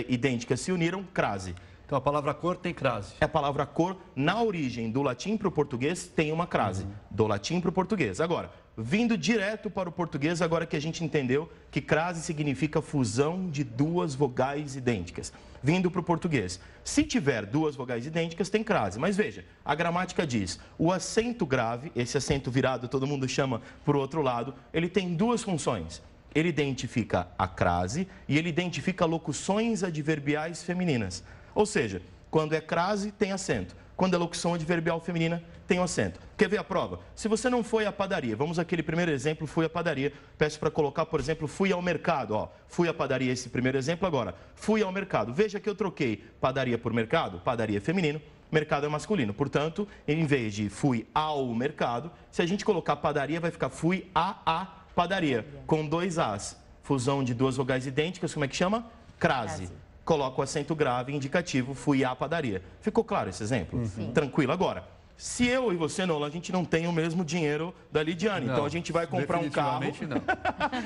idênticas se uniram, crase. Então a palavra cor tem crase. A palavra cor, na origem, do latim para o português, tem uma crase. Do latim para o português. Agora, vindo direto para o português, agora que a gente entendeu que crase significa fusão de duas vogais idênticas. Vindo para o português. Se tiver duas vogais idênticas, tem crase. Mas veja, a gramática diz, o acento grave, esse acento virado, todo mundo chama por outro lado, ele tem duas funções. Ele identifica a crase e ele identifica locuções adverbiais femininas. Ou seja, quando é crase, tem acento. Quando é locução adverbial feminina, tem o acento. Quer ver a prova? Se você não foi à padaria, vamos àquele primeiro exemplo, fui à padaria. Peço para colocar, por exemplo, fui ao mercado. Ó, fui à padaria, esse primeiro exemplo agora. Fui ao mercado. Veja que eu troquei padaria por mercado. Padaria é feminino, mercado é masculino. Portanto, em vez de fui ao mercado, se a gente colocar padaria, vai ficar fui a padaria, com dois As. Fusão de duas vogais idênticas, como é que chama? Crase. Coloca o acento grave indicativo, fui à padaria. Ficou claro esse exemplo? Tranquilo. Agora, se eu e você, Nolan, a gente não tem o mesmo dinheiro da Lidiane, então a gente vai comprar um carro... não.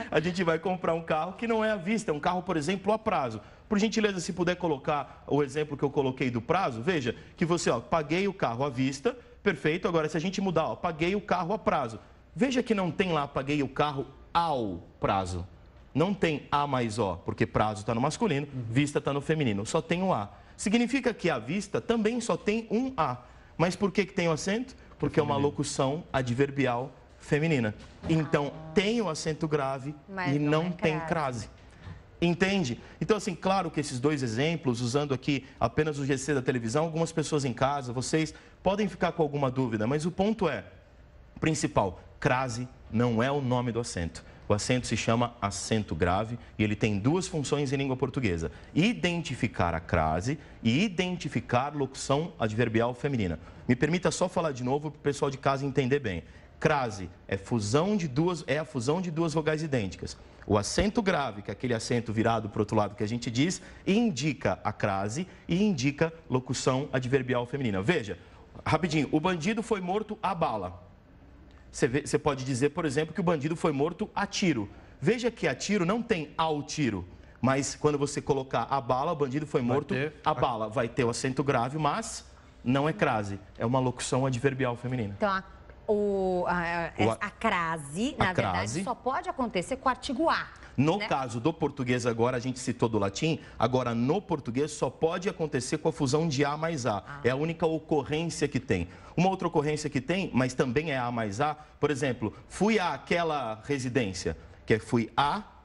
A gente vai comprar um carro que não é à vista, é um carro, por exemplo, a prazo. Por gentileza, se puder colocar o exemplo que eu coloquei do prazo, veja que você, ó, paguei o carro à vista, perfeito. Agora, se a gente mudar, ó, paguei o carro a prazo. Veja que não tem lá, paguei o carro ao prazo. Não tem A mais O, porque prazo está no masculino, vista está no feminino. Só tem o A. Significa que a vista também só tem um A. Mas por que tem o acento? Porque é uma locução adverbial feminina. Então, tem o acento grave e não tem crase. Entende? Então, assim, claro que esses dois exemplos, usando aqui apenas o GC da televisão, algumas pessoas em casa, vocês podem ficar com alguma dúvida, mas o ponto é, principal, crase não é o nome do acento. O acento se chama acento grave e ele tem duas funções em língua portuguesa. Identificar a crase e identificar locução adverbial feminina. Me permita só falar de novo para o pessoal de casa entender bem. Crase é a fusão de duas vogais idênticas. O acento grave, que é aquele acento virado para o outro lado que a gente diz, indica a crase e indica locução adverbial feminina. Veja, rapidinho, o bandido foi morto a bala. Você pode dizer, por exemplo, que o bandido foi morto a tiro. Veja que a tiro não tem ao tiro, mas quando você colocar a bala, o bandido foi morto a bala. Vai ter o acento grave, mas não é crase. É uma locução adverbial feminina. Então, a crase, na verdade, só pode acontecer com o artigo A. No caso do português agora, a gente citou do latim, agora no português só pode acontecer com a fusão de A mais A. É a única ocorrência que tem. Uma outra ocorrência que tem, mas também é A mais A, por exemplo, fui àquela residência, que é fui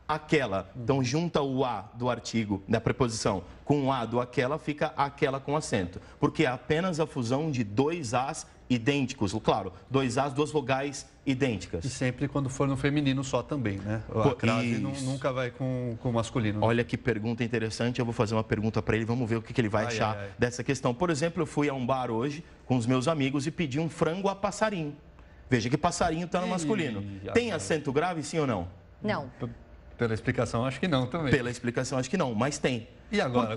àquela. Então, junta o A do artigo, da preposição, com o A do aquela, fica aquela com acento. Porque é apenas a fusão de dois As idênticos, claro, dois As, duas vogais idênticas. E sempre quando for no feminino só também, né? A crase nunca vai com o masculino. Né? Olha que pergunta interessante, eu vou fazer uma pergunta para ele, vamos ver o que ele vai achar dessa questão. Por exemplo, eu fui a um bar hoje com os meus amigos e pedi um frango a passarinho. Veja que passarinho está no masculino. Tem acento grave, sim ou não? Não. Pela explicação, acho que não também. Pela explicação, acho que não, mas tem. E agora?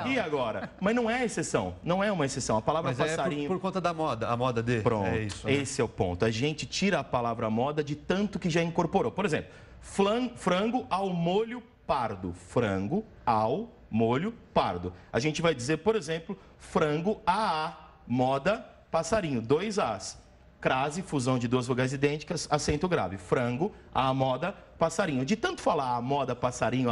E agora? Mas não é exceção, não é uma exceção. A palavra passarinho... É por conta da moda, a moda de... Pronto, é isso, né? Esse é o ponto. A gente tira a palavra moda de tanto que já incorporou. Por exemplo, frango ao molho pardo. Frango ao molho pardo. A gente vai dizer, por exemplo, frango a moda passarinho. Dois As. Crase, fusão de duas vogais idênticas, acento grave. Frango, a moda, passarinho. De tanto falar a moda, passarinho,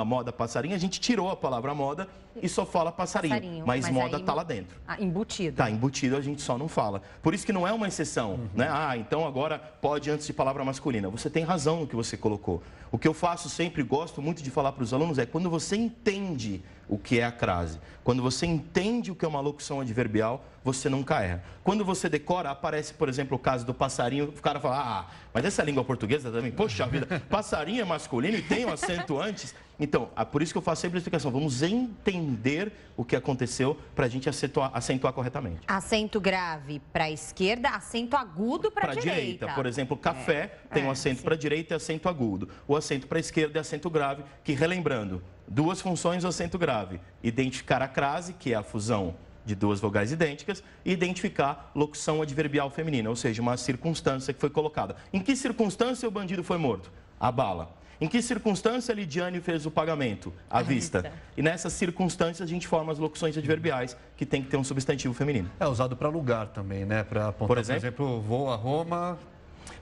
a gente tirou a palavra moda e só fala passarinho. Mas moda está lá dentro. Embutido. Está embutido, a gente só não fala. Por isso que não é uma exceção, né? Então agora pode antes de palavra masculina. Você tem razão no que você colocou. O que eu faço sempre, gosto muito de falar para os alunos, é quando você entende o que é a crase, quando você entende o que é uma locução adverbial, você nunca erra. Quando você decora, aparece, por exemplo, o caso do passarinho, o cara fala, mas essa língua portuguesa também, poxa vida, passarinho é masculino e tem um acento antes. Então, por isso que eu faço sempre a explicação, vamos entender o que aconteceu para a gente acentuar corretamente. Acento grave para a esquerda, acento agudo para a direita. Por exemplo, café tem um acento para a direita e acento agudo. O acento para a esquerda é acento grave, que, relembrando, duas funções do acento grave. Identificar a crase, que é a fusão de duas vogais idênticas, e identificar locução adverbial feminina, ou seja, uma circunstância que foi colocada. Em que circunstância o bandido foi morto? A bala. Em que circunstância a Lidiane fez o pagamento? À vista. E nessas circunstâncias a gente forma as locuções adverbiais, que tem que ter um substantivo feminino. É usado para lugar também, né? Para apontar, por exemplo, vou a Roma.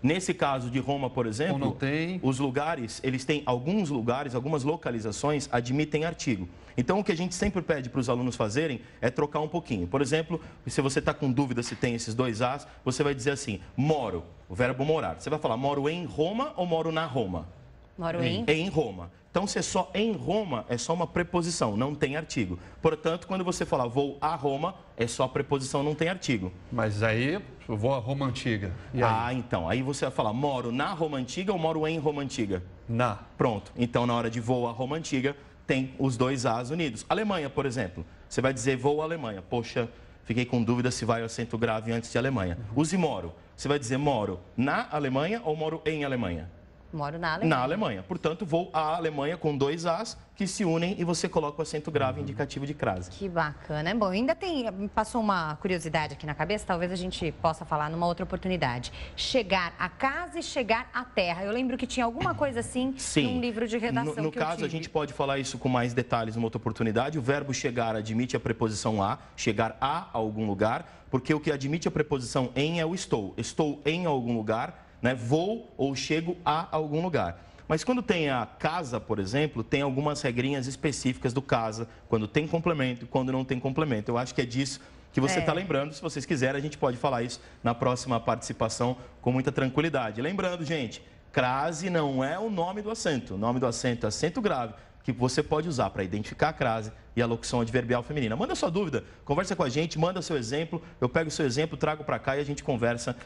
Nesse caso de Roma, por exemplo, não tem. Os lugares, eles têm alguns lugares, algumas localizações admitem artigo. Então, o que a gente sempre pede para os alunos fazerem é trocar um pouquinho. Por exemplo, se você está com dúvida se tem esses dois As, você vai dizer assim, moro, o verbo morar. Você vai falar, moro em Roma ou moro na Roma? Moro em? Em Roma. Então, se é só em Roma, é só uma preposição, não tem artigo. Portanto, quando você falar vou a Roma, é só preposição, não tem artigo. Mas aí eu vou a Roma Antiga. E aí? Então. Aí você vai falar, moro na Roma Antiga ou moro em Roma Antiga? Na. Pronto. Então, na hora de vou a Roma Antiga, tem os dois As unidos. Alemanha, por exemplo. Você vai dizer vou à Alemanha. Poxa, fiquei com dúvida se vai o acento grave antes de Alemanha. Use moro. Você vai dizer moro na Alemanha ou moro em Alemanha? Moro na Alemanha. Na Alemanha. Portanto, vou à Alemanha com dois As que se unem e você coloca o acento grave indicativo de crase. Que bacana. Bom, ainda me passou uma curiosidade aqui na cabeça, talvez a gente possa falar numa outra oportunidade. Chegar à casa e chegar à terra. Eu lembro que tinha alguma coisa assim num livro de redação No caso, a gente pode falar isso com mais detalhes numa outra oportunidade. O verbo chegar admite a preposição a, chegar a algum lugar, porque o que admite a preposição em é o estou. Estou em algum lugar, né? Vou ou chego a algum lugar. Mas quando tem a casa, por exemplo, tem algumas regrinhas específicas do casa, quando tem complemento e quando não tem complemento. Eu acho que é disso que você está lembrando. Se vocês quiserem, a gente pode falar isso na próxima participação com muita tranquilidade. Lembrando, gente, crase não é o nome do acento. O nome do acento é acento grave, que você pode usar para identificar a crase e a locução adverbial feminina. Manda sua dúvida, conversa com a gente, manda seu exemplo, eu pego o seu exemplo, trago para cá e a gente conversa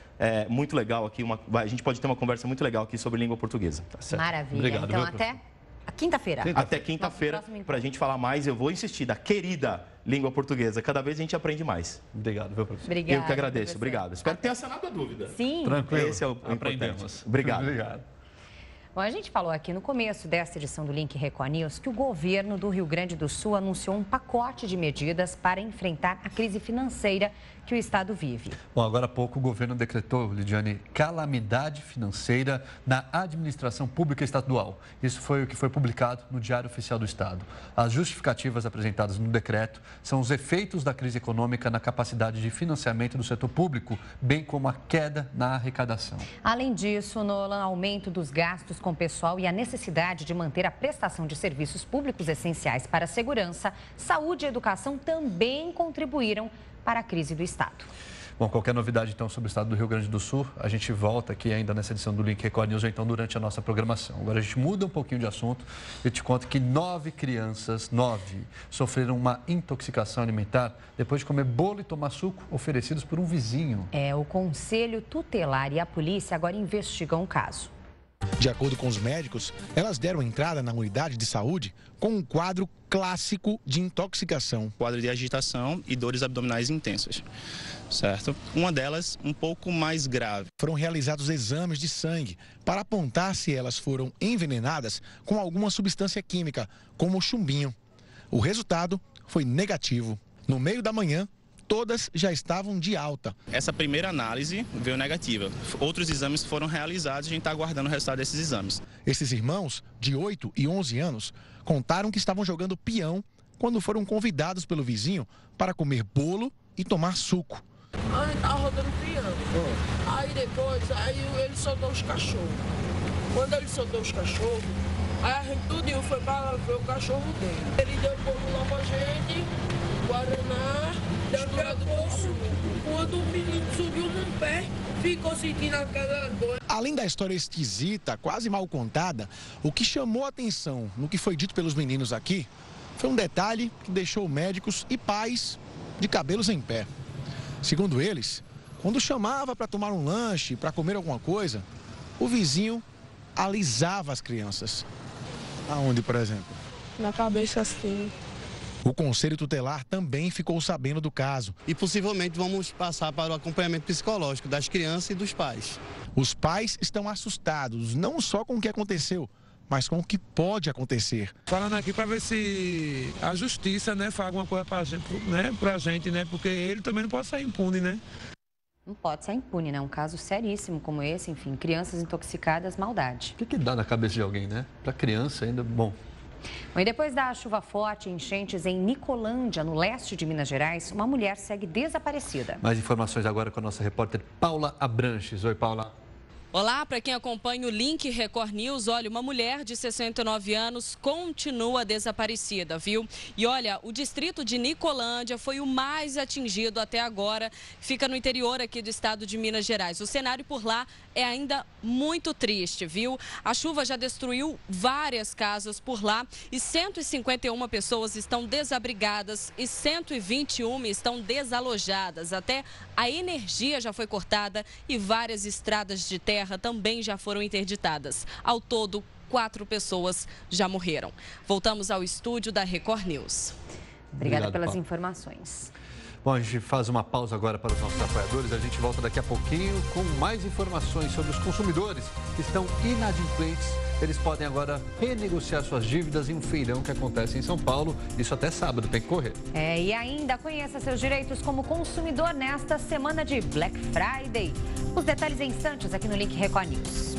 muito legal aqui, a gente pode ter uma conversa muito legal aqui sobre língua portuguesa. Tá certo. Maravilha. Obrigado, então, até quinta-feira. Até quinta-feira, para a gente falar mais, eu vou insistir, da querida língua portuguesa. Cada vez a gente aprende mais. Obrigado, viu, professor? Obrigado, eu que agradeço, professor. Obrigado. Espero que tenha sanado a dúvida. Sim. Tranquilo. Esse é o importante. Obrigado. Obrigado. Bom, a gente falou aqui no começo desta edição do Link Record News que o governo do Rio Grande do Sul anunciou um pacote de medidas para enfrentar a crise financeira que o estado vive. Bom, agora há pouco o governo decretou, Lidiane, calamidade financeira na administração pública estadual. Isso foi o que foi publicado no Diário Oficial do Estado. As justificativas apresentadas no decreto são os efeitos da crise econômica na capacidade de financiamento do setor público, bem como a queda na arrecadação. Além disso, Nolan, aumento dos gastos com pessoal e a necessidade de manter a prestação de serviços públicos essenciais para a segurança, saúde e educação também contribuíram para a crise do Estado. Bom, qualquer novidade, então, sobre o estado do Rio Grande do Sul, a gente volta aqui ainda nessa edição do Link Record News, ou então durante a nossa programação. Agora a gente muda um pouquinho de assunto e te conto que 9 crianças, 9, sofreram uma intoxicação alimentar depois de comer bolo e tomar suco oferecidos por um vizinho. O Conselho Tutelar e a polícia agora investigam o caso. De acordo com os médicos, elas deram entrada na unidade de saúde com um quadro clássico de intoxicação. Quadro de agitação e dores abdominais intensas, certo? Uma delas um pouco mais grave. Foram realizados exames de sangue para apontar se elas foram envenenadas com alguma substância química, como o chumbinho. O resultado foi negativo. No meio da manhã, todas já estavam de alta. Essa primeira análise veio negativa. Outros exames foram realizados e a gente está aguardando o resultado desses exames. Esses irmãos, de 8 e 11 anos, contaram que estavam jogando peão quando foram convidados pelo vizinho para comer bolo e tomar suco. A gente tava rodando peão. Aí depois, ele soltou os cachorros. Quando ele soltou os cachorros, aí a gente tudinho foi para ver o cachorro dele. Ele deu bolo lá pra gente, guaraná, daqui a pouco, quando o menino subiu num pé, ficou sentindo aquela dor. Além da história esquisita, quase mal contada, o que chamou a atenção no que foi dito pelos meninos aqui foi um detalhe que deixou médicos e pais de cabelos em pé. Segundo eles, quando chamava para tomar um lanche, para comer alguma coisa, o vizinho alisava as crianças. Aonde, por exemplo? Na cabeça assim. O Conselho Tutelar também ficou sabendo do caso. E possivelmente vamos passar para o acompanhamento psicológico das crianças e dos pais. Os pais estão assustados, não só com o que aconteceu, mas com o que pode acontecer. Falando aqui para ver se a justiça, faz alguma coisa para a gente, né? Porque ele também não pode sair impune, né? Não pode ser impune, né? Um caso seríssimo como esse, enfim, crianças intoxicadas, maldade. O que dá na cabeça de alguém, né? Para criança ainda, bom. Bom, e depois da chuva forte e enchentes em Nicolândia, no leste de Minas Gerais, uma mulher segue desaparecida. Mais informações agora com a nossa repórter Paula Abranches. Oi, Paula. Olá, para quem acompanha o Link Record News, olha, uma mulher de 69 anos continua desaparecida, viu? E olha, o distrito de Nicolândia foi o mais atingido até agora, fica no interior aqui do estado de Minas Gerais. O cenário por lá é ainda muito triste, viu? A chuva já destruiu várias casas por lá e 151 pessoas estão desabrigadas e 121 estão desalojadas. Até a energia já foi cortada e várias estradas de terra também já foram interditadas. Ao todo, 4 pessoas já morreram. Voltamos ao estúdio da Record News. Obrigada pelas Paulo. informações. Bom, a gente faz uma pausa agora para os nossos apoiadores. A gente volta daqui a pouquinho com mais informações sobre os consumidores que estão inadimplentes. Eles podem agora renegociar suas dívidas em um feirão que acontece em São Paulo. Isso até sábado, tem que correr. E ainda conheça seus direitos como consumidor nesta semana de Black Friday. Os detalhes em instantes aqui no Link Record News.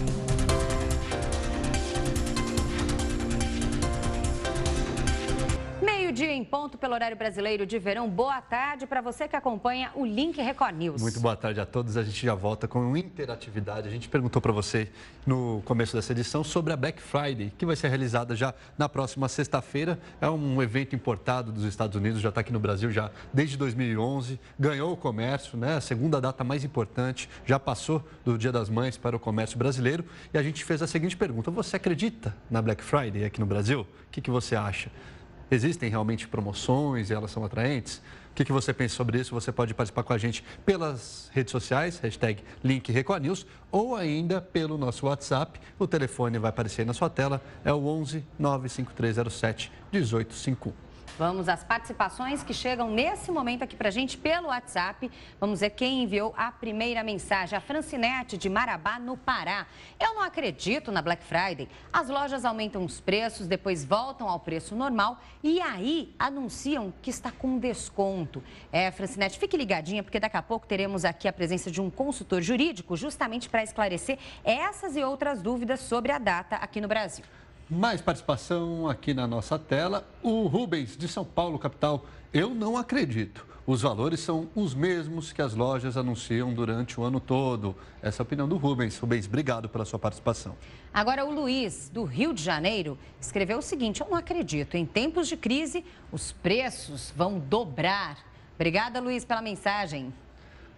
Meio-dia em ponto pelo horário brasileiro de verão. Boa tarde para você que acompanha o Link Record News. Muito boa tarde a todos. A gente já volta com interatividade. A gente perguntou para você no começo dessa edição sobre a Black Friday, que vai ser realizada já na próxima sexta-feira. É um evento importado dos Estados Unidos, já está aqui no Brasil já desde 2011. Ganhou o comércio, né? A segunda data mais importante. Já passou do Dia das Mães para o comércio brasileiro. E a gente fez a seguinte pergunta: você acredita na Black Friday aqui no Brasil? O que você acha? Existem realmente promoções e elas são atraentes? O que você pensa sobre isso? Você pode participar com a gente pelas redes sociais, #LinkRecordNews, ou ainda pelo nosso WhatsApp. O telefone vai aparecer aí na sua tela, é o 11 95307 1851. Vamos às participações que chegam nesse momento aqui pra gente pelo WhatsApp. Vamos ver quem enviou a primeira mensagem. A Francinete, de Marabá, no Pará. Eu não acredito na Black Friday. As lojas aumentam os preços, depois voltam ao preço normal e aí anunciam que está com desconto. Francinete, fique ligadinha, porque daqui a pouco teremos aqui a presença de um consultor jurídico justamente para esclarecer essas e outras dúvidas sobre a data aqui no Brasil. Mais participação aqui na nossa tela. O Rubens, de São Paulo, capital. Eu não acredito. Os valores são os mesmos que as lojas anunciam durante o ano todo. Essa é a opinião do Rubens. Rubens, obrigado pela sua participação. Agora, o Luiz, do Rio de Janeiro, escreveu o seguinte: eu não acredito. Em tempos de crise, os preços vão dobrar. Obrigada, Luiz, pela mensagem.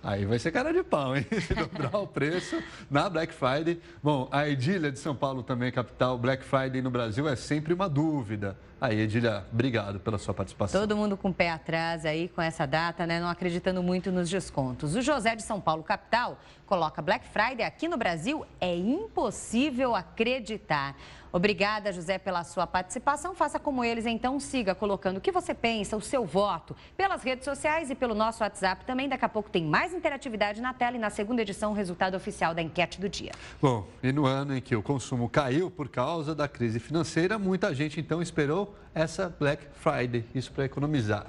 Aí vai ser cara de pau, hein? Se dobrar o preço na Black Friday. Bom, a Edília de São Paulo também, capital. Black Friday no Brasil é sempre uma dúvida. Aí, Edília, obrigado pela sua participação. Todo mundo com o pé atrás aí com essa data, né? Não acreditando muito nos descontos. O José de São Paulo, capital, coloca Black Friday aqui no Brasil é impossível acreditar. Obrigada, José, pela sua participação. Faça como eles, então, siga colocando o que você pensa, o seu voto, pelas redes sociais e pelo nosso WhatsApp também. Daqui a pouco tem mais interatividade na tela e na segunda edição o resultado oficial da enquete do dia. Bom, e no ano em que o consumo caiu por causa da crise financeira, muita gente então esperou essa Black Friday, isso para economizar.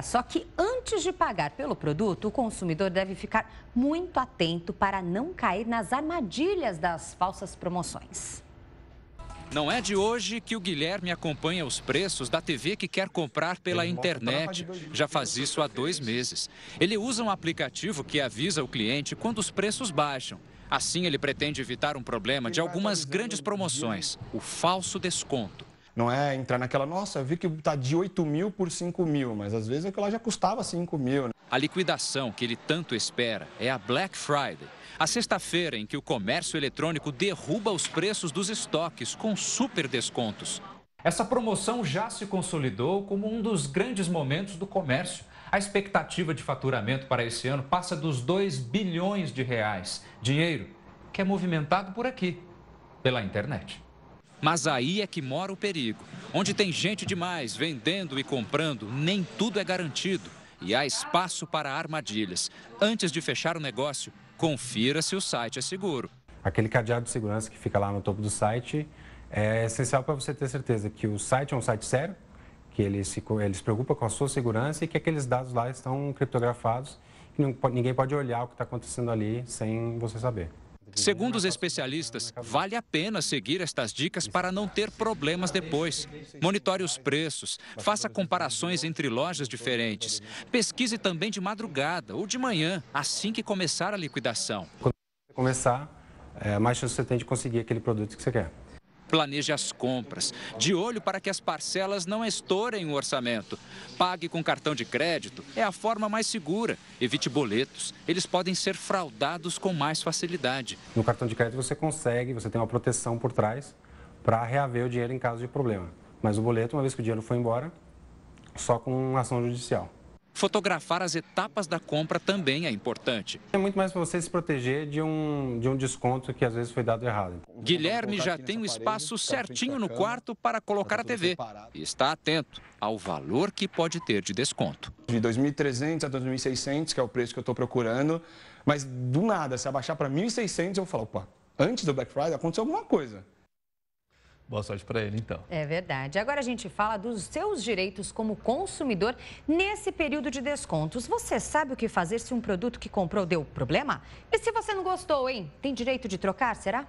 Só que antes de pagar pelo produto, o consumidor deve ficar muito atento para não cair nas armadilhas das falsas promoções. Não é de hoje que o Guilherme acompanha os preços da TV que quer comprar pela internet. Já faz isso há 2 meses. Ele usa um aplicativo que avisa o cliente quando os preços baixam. Assim, ele pretende evitar um problema de algumas grandes promoções, o falso desconto. Não é entrar naquela, nossa, eu vi que está de 8 mil por 5 mil, mas às vezes aquilo lá já custava 5 mil. Né? A liquidação que ele tanto espera é a Black Friday. A sexta-feira em que o comércio eletrônico derruba os preços dos estoques com super descontos. Essa promoção já se consolidou como um dos grandes momentos do comércio. A expectativa de faturamento para esse ano passa dos 2 bilhões de reais. Dinheiro que é movimentado por aqui, pela internet. Mas aí é que mora o perigo. Onde tem gente demais vendendo e comprando, nem tudo é garantido. E há espaço para armadilhas. Antes de fechar o negócio, confira se o site é seguro. Aquele cadeado de segurança que fica lá no topo do site é essencial para você ter certeza que o site é um site sério, que ele se preocupa com a sua segurança e que aqueles dados lá estão criptografados, ninguém pode olhar o que está acontecendo ali sem você saber. Segundo os especialistas, vale a pena seguir estas dicas para não ter problemas depois. Monitore os preços, faça comparações entre lojas diferentes. Pesquise também de madrugada ou de manhã, assim que começar a liquidação. Quando você começar, mais chance você tem de conseguir aquele produto que você quer. Planeje as compras, de olho para que as parcelas não estourem o orçamento. Pague com cartão de crédito, é a forma mais segura. Evite boletos, eles podem ser fraudados com mais facilidade. No cartão de crédito você tem uma proteção por trás para reaver o dinheiro em caso de problema. Mas o boleto, uma vez que o dinheiro foi embora, só com ação judicial. Fotografar as etapas da compra também é importante. É muito mais para você se proteger de um desconto que às vezes foi dado errado. Guilherme já tem um espaço certinho no quarto para colocar a TV. E está atento ao valor que pode ter de desconto. De 2.300 a 2.600, que é o preço que eu estou procurando. Mas do nada, se abaixar para 1.600, eu vou falar, opa, antes do Black Friday aconteceu alguma coisa. Boa sorte para ele, então. É verdade. Agora a gente fala dos seus direitos como consumidor nesse período de descontos. Você sabe o que fazer se um produto que comprou deu problema? E se você não gostou, hein? Tem direito de trocar, será?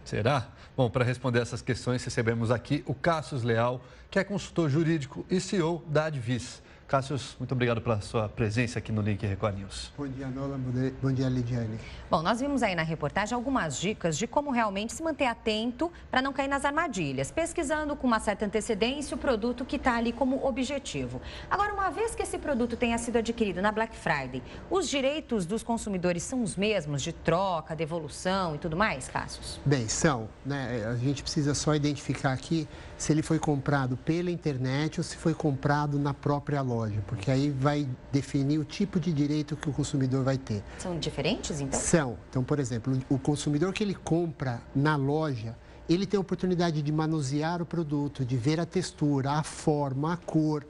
Será? Bom, para responder essas questões, recebemos aqui o Cássio Leal, que é consultor jurídico e CEO da Advis. Cássio, muito obrigado pela sua presença aqui no Link Record News. Bom dia, Nola. Bom dia, Lidiane. Bom, nós vimos aí na reportagem algumas dicas de como realmente se manter atento para não cair nas armadilhas, pesquisando com uma certa antecedência o produto que está ali como objetivo. Agora, uma vez que esse produto tenha sido adquirido na Black Friday, os direitos dos consumidores são os mesmos de troca, devolução e tudo mais, Cássio? Bem, são, né? A gente precisa só identificar aqui se ele foi comprado pela internet ou se foi comprado na própria loja, porque aí vai definir o tipo de direito que o consumidor vai ter. São diferentes, então? São. Então, por exemplo, o consumidor que ele compra na loja, ele tem a oportunidade de manusear o produto, de ver a textura, a forma, a cor,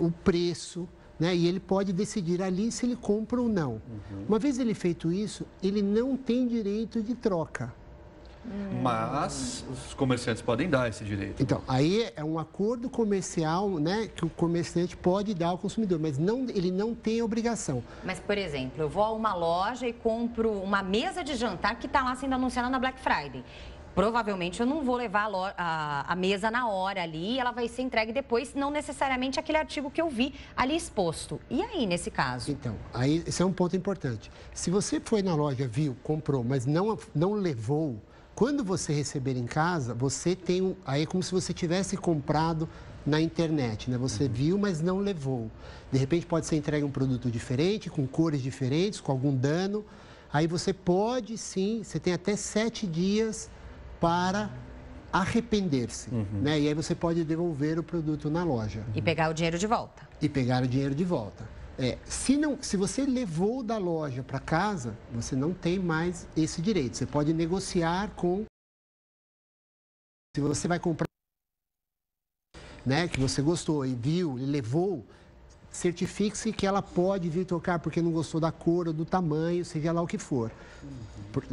o preço, né? E ele pode decidir ali se ele compra ou não. Uma vez ele feito isso, ele não tem direito de troca. Mas os comerciantes podem dar esse direito. Então, aí é um acordo comercial, né, que o comerciante pode dar ao consumidor, mas ele não tem a obrigação. Mas, por exemplo, eu vou a uma loja e compro uma mesa de jantar que está lá sendo anunciada na Black Friday. Provavelmente eu não vou levar a mesa na hora ali, ela vai ser entregue depois, não necessariamente aquele artigo que eu vi ali exposto. E aí, nesse caso? Então, aí esse é um ponto importante. Se você foi na loja, viu, comprou, mas não levou, quando você receber em casa, você tem aí é como se você tivesse comprado na internet, né? Você viu, mas não levou. De repente pode ser entregue um produto diferente, com cores diferentes, com algum dano. Aí você pode sim, você tem até 7 dias para arrepender-se, né? E aí você pode devolver o produto na loja. E pegar o dinheiro de volta. E pegar o dinheiro de volta. Se você levou da loja para casa, você não tem mais esse direito. Você pode negociar com... Se você vai comprar, né, que você gostou e viu e levou, certifique-se que ela pode vir tocar porque não gostou da cor ou do tamanho, seja lá o que for.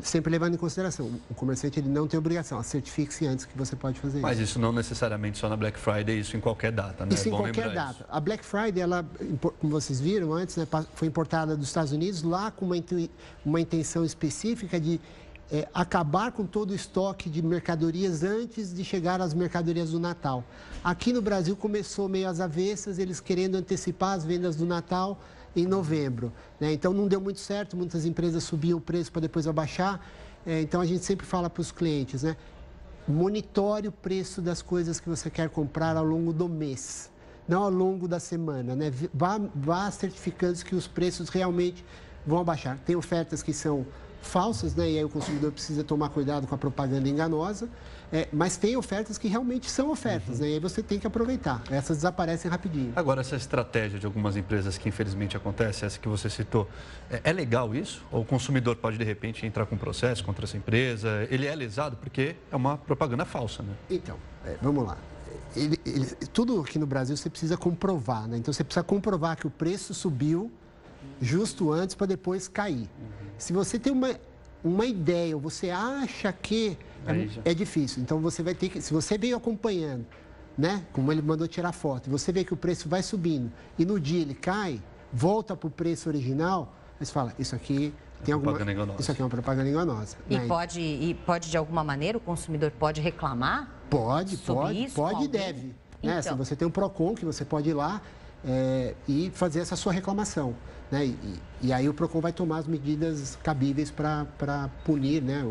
Sempre levando em consideração, o comerciante ele não tem obrigação, certifique-se antes que você pode fazer isso. Mas isso não necessariamente só na Black Friday, isso em qualquer data, né? Isso em qualquer data. A Black Friday, ela, como vocês viram antes, né, foi importada dos Estados Unidos, lá com uma intenção específica de acabar com todo o estoque de mercadorias antes de chegar às mercadorias do Natal. Aqui no Brasil começou meio às avessas, eles querendo antecipar as vendas do Natal em novembro, né? Então não deu muito certo, muitas empresas subiam o preço para depois abaixar. Então a gente sempre fala para os clientes, né? Monitore o preço das coisas que você quer comprar ao longo do mês, não ao longo da semana, né? Vá certificando que os preços realmente vão abaixar. Tem ofertas que são falsas, né? E aí o consumidor precisa tomar cuidado com a propaganda enganosa, mas tem ofertas que realmente são ofertas, né? E aí você tem que aproveitar. Essas desaparecem rapidinho. Agora, essa estratégia de algumas empresas que infelizmente acontece, essa que você citou, é legal isso? Ou o consumidor pode, de repente, entrar com um processo contra essa empresa? Ele é lesado porque é uma propaganda falsa, né? Então, vamos lá. Tudo aqui no Brasil você precisa comprovar, né? Então, você precisa comprovar que o preço subiu justo antes para depois cair. Se você tem uma ideia, ou você acha que é difícil, então você vai ter que, se você veio acompanhando, né, como ele mandou tirar foto, você vê que o preço vai subindo e no dia ele cai, volta para o preço original, aí você fala, isso aqui tem alguma... Isso aqui é uma propaganda enganosa. E, né? pode, de alguma maneira, o consumidor pode reclamar? Pode e alguém? deve. Né? Então. Assim, você tem um PROCON que você pode ir lá e fazer essa sua reclamação. Né? E aí o PROCON vai tomar as medidas cabíveis para punir, né?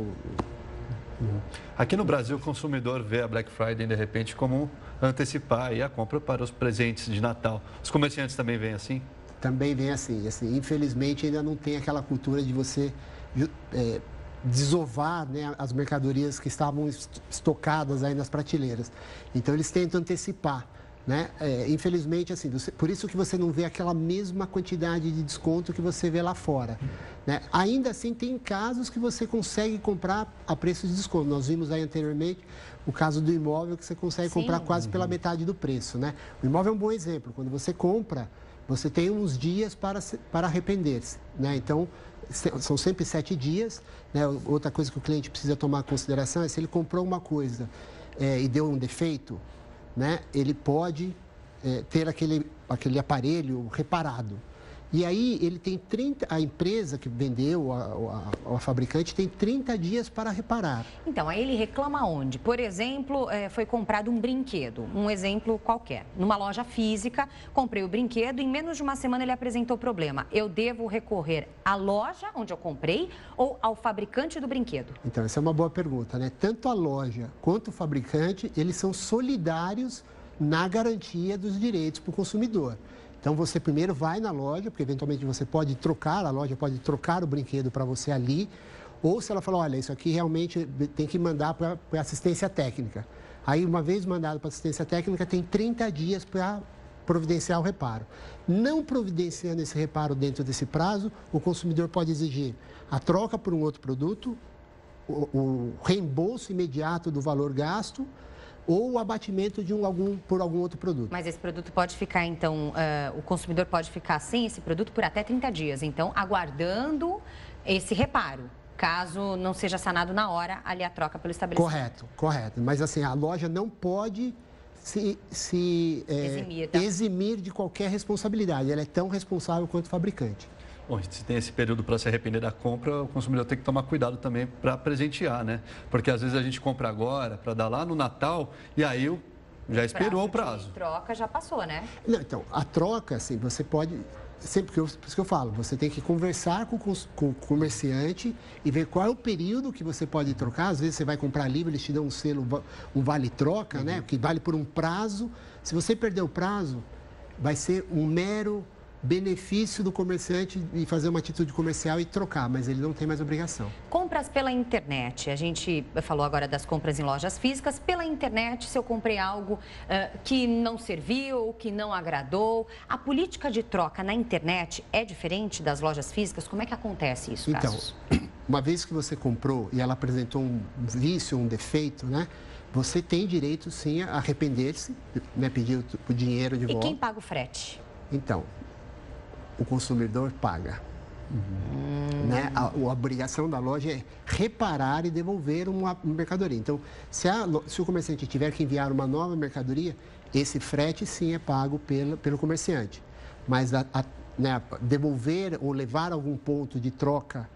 Aqui no Brasil, o consumidor vê a Black Friday, de repente, como antecipar aí a compra para os presentes de Natal. Os comerciantes também veem assim? Também vem assim. Infelizmente, ainda não tem aquela cultura de você desovar, né, as mercadorias que estavam estocadas aí nas prateleiras. Então, eles tentam antecipar. Né? Infelizmente, assim, por isso que você não vê aquela mesma quantidade de desconto que você vê lá fora. Né? Ainda assim, tem casos que você consegue comprar a preço de desconto. Nós vimos aí anteriormente o caso do imóvel que você consegue comprar quase pela metade do preço. Né? O imóvel é um bom exemplo. Quando você compra, você tem uns dias para arrepender-se. Né? Então, são sempre 7 dias. Né? Outra coisa que o cliente precisa tomar em consideração é se ele comprou uma coisa e deu um defeito, né? Ele pode ter aquele aparelho reparado. E aí ele tem a empresa que vendeu, a fabricante, tem 30 dias para reparar. Então, aí ele reclama onde? Por exemplo, foi comprado um brinquedo, um exemplo qualquer. Numa loja física, comprei o brinquedo, em menos de uma semana ele apresentou problema. Eu devo recorrer à loja onde eu comprei ou ao fabricante do brinquedo? Então, essa é uma boa pergunta, né? Tanto a loja quanto o fabricante, eles são solidários na garantia dos direitos para o consumidor. Então, você primeiro vai na loja, porque eventualmente você pode trocar, a loja pode trocar o brinquedo para você ali, ou se ela falar, olha, isso aqui realmente tem que mandar para assistência técnica. Aí, uma vez mandado para assistência técnica, tem 30 dias para providenciar o reparo. Não providenciando esse reparo dentro desse prazo, o consumidor pode exigir a troca por um outro produto, o reembolso imediato do valor gasto, ou o abatimento por algum outro produto. Mas esse produto pode ficar, então, o consumidor pode ficar sem esse produto por até 30 dias. Então, aguardando esse reparo, caso não seja sanado na hora, ali a troca pelo estabelecimento. Correto. Mas, assim, a loja não pode se eximir de qualquer responsabilidade. Ela é tão responsável quanto o fabricante. Bom, se tem esse período para se arrepender da compra, o consumidor tem que tomar cuidado também para presentear, né? Porque às vezes a gente compra agora para dar lá no Natal e aí já expirou o prazo. A troca já passou, né? Não, então, a troca, assim, você pode... Sempre por isso que eu falo, você tem que conversar com o comerciante e ver qual é o período que você pode trocar. Às vezes você vai comprar livro, eles te dão um selo, um vale-troca, né? Que vale por um prazo. Se você perder o prazo, vai ser um mero benefício do comerciante de fazer uma atitude comercial e trocar, mas ele não tem mais obrigação. Compras pela internet. A gente falou agora das compras em lojas físicas. Pela internet, se eu comprei algo que não serviu, que não agradou, a política de troca na internet é diferente das lojas físicas? Como é que acontece isso, Cassius? Então, uma vez que você comprou e ela apresentou um vício, um defeito, né? Você tem direito, sim, a arrepender-se, né? Pedir o dinheiro de volta. E quem paga o frete? Então, o consumidor paga. Né? A obrigação da loja é reparar e devolver uma mercadoria. Então, se o comerciante tiver que enviar uma nova mercadoria, esse frete sim é pago pelo comerciante. Mas né, devolver ou levar algum ponto de troca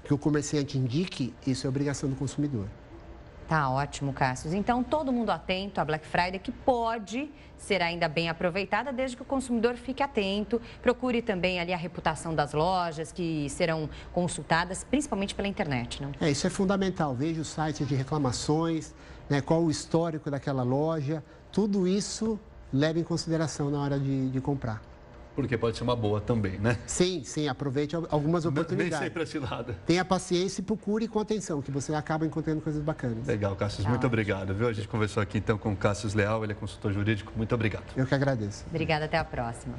que o comerciante indique, isso é obrigação do consumidor. Tá ótimo, Cassius. Então, todo mundo atento à Black Friday, que pode ser ainda bem aproveitada, desde que o consumidor fique atento. Procure também ali a reputação das lojas que serão consultadas, principalmente pela internet, não? Isso é fundamental. Veja o site de reclamações, né, qual o histórico daquela loja. Tudo isso leva em consideração na hora de comprar. Porque pode ser uma boa também, né? Sim, aproveite algumas oportunidades. Nem sempre cilada. Tenha paciência e procure com atenção, que você acaba encontrando coisas bacanas. Legal, Cassius, muito obrigado, viu? A gente conversou aqui então com o Cassius Leal, ele é consultor jurídico. Muito obrigado. Eu que agradeço. Obrigada, até a próxima.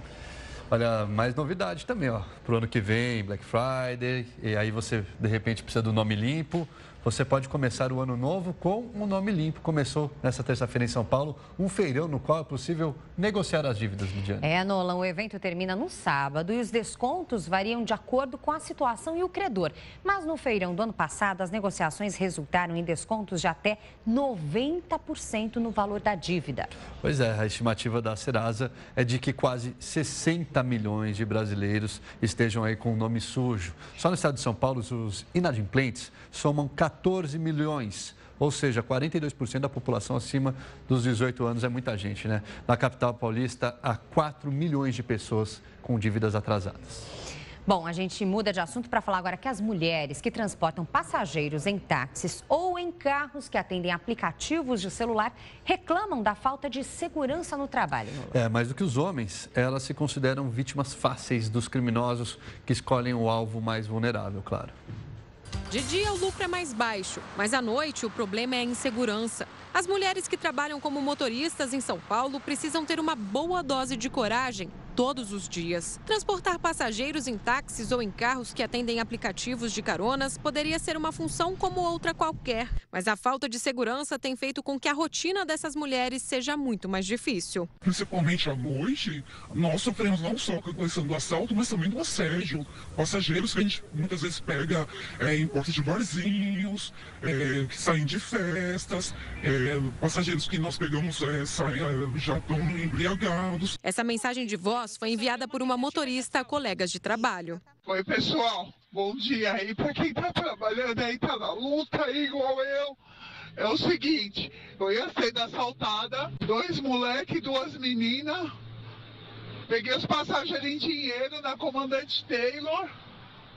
Olha, mais novidade também, ó. Pro ano que vem, Black Friday, e aí você, de repente, precisa do nome limpo, você pode começar o ano novo com um nome limpo. Começou nesta terça-feira em São Paulo um feirão no qual é possível negociar as dívidas, Lidiane. Nolan, o evento termina no sábado e os descontos variam de acordo com a situação e o credor. Mas no feirão do ano passado, as negociações resultaram em descontos de até 90% no valor da dívida. Pois é, a estimativa da Serasa é de que quase 60 milhões de brasileiros estejam aí com o nome sujo. Só no estado de São Paulo, os inadimplentes somam 14 milhões. Ou seja, 42% da população acima dos 18 anos é muita gente, né? Na capital paulista, há 4 milhões de pessoas com dívidas atrasadas. Bom, a gente muda de assunto para falar agora que as mulheres que transportam passageiros em táxis ou em carros que atendem aplicativos de celular reclamam da falta de segurança no trabalho. Mais do que os homens, elas se consideram vítimas fáceis dos criminosos que escolhem o alvo mais vulnerável, claro. De dia, o lucro é mais baixo, mas à noite o problema é a insegurança. As mulheres que trabalham como motoristas em São Paulo precisam ter uma boa dose de coragem todos os dias. Transportar passageiros em táxis ou em carros que atendem aplicativos de caronas poderia ser uma função como outra qualquer, mas a falta de segurança tem feito com que a rotina dessas mulheres seja muito mais difícil. Principalmente à noite, nós sofremos não só com a questão do assalto, mas também do assédio. Passageiros que a gente muitas vezes pega em portas de barzinhos, que saem de festas, passageiros que nós pegamos já estão embriagados. Essa mensagem de voz foi enviada por uma motorista a colegas de trabalho. Oi, pessoal. Bom dia aí para quem tá trabalhando aí, tá na luta aí, igual eu. É o seguinte, eu ia ser assaltada, 2 moleques e 2 meninas. Peguei os passageiros em dinheiro na Comandante Taylor,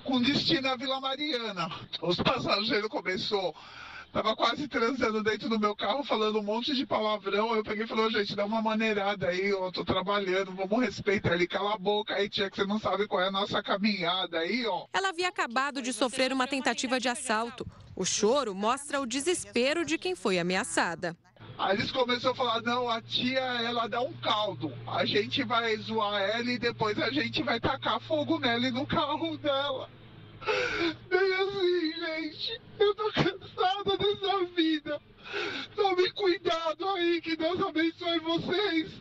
com destino à Vila Mariana. Os passageiros começou... Tava quase transando dentro do meu carro, falando um monte de palavrão. Eu peguei e falei, gente, dá uma maneirada aí, eu tô trabalhando, vamos respeitar. Ele, cala a boca aí, tia, que você não sabe qual é a nossa caminhada aí, ó. Ela havia acabado de sofrer uma tentativa de assalto. O choro mostra o desespero de quem foi ameaçada. Aí eles começaram a falar, não, a tia, ela dá um caldo. A gente vai zoar ela e depois a gente vai tacar fogo nela e no carro dela. Bem assim, gente, eu tô cansada dessa vida. Tome cuidado aí, que Deus abençoe vocês.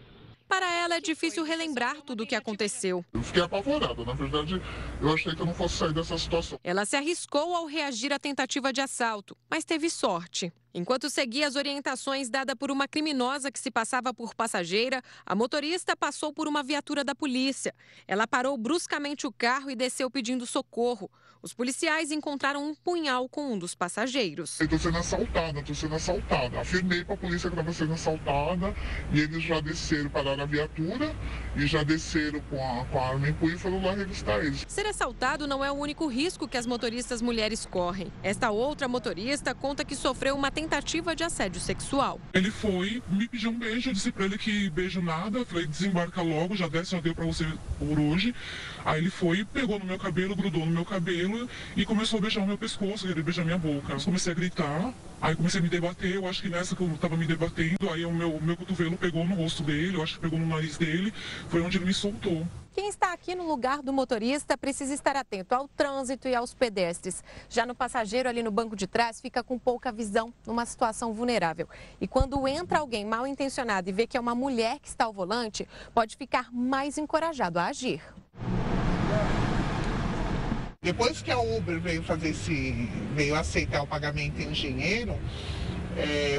Para ela é difícil relembrar tudo o que aconteceu. Eu fiquei apavorada, na verdade, eu achei que eu não fosse sair dessa situação. Ela se arriscou ao reagir à tentativa de assalto, mas teve sorte. Enquanto seguia as orientações dadas por uma criminosa que se passava por passageira, a motorista passou por uma viatura da polícia. Ela parou bruscamente o carro e desceu pedindo socorro. Os policiais encontraram um punhal com um dos passageiros. Eu tô sendo assaltada. Afirmei para a polícia que estava sendo assaltada e eles já desceram, pararam a viatura e já desceram com a arma em punho e foram lá revistar eles. Ser assaltado não é o único risco que as motoristas mulheres correm. Esta outra motorista conta que sofreu uma tentativa de assédio sexual. Ele foi, me pediu um beijo, eu disse para ele que beijo nada, eu falei, desembarca logo, já desce, já deu para você por hoje. Aí ele foi, pegou no meu cabelo, grudou no meu cabelo e começou a beijar o meu pescoço, ele beijar minha boca. Eu comecei a gritar, aí comecei a me debater, eu acho que nessa que eu estava me debatendo, aí o meu cotovelo pegou no rosto dele, eu acho que pegou no nariz dele, foi onde ele me soltou. Quem está aqui no lugar do motorista precisa estar atento ao trânsito e aos pedestres. Já no passageiro ali no banco de trás fica com pouca visão, numa situação vulnerável. E quando entra alguém mal intencionado e vê que é uma mulher que está ao volante, pode ficar mais encorajado a agir. Depois que a Uber veio aceitar o pagamento em dinheiro,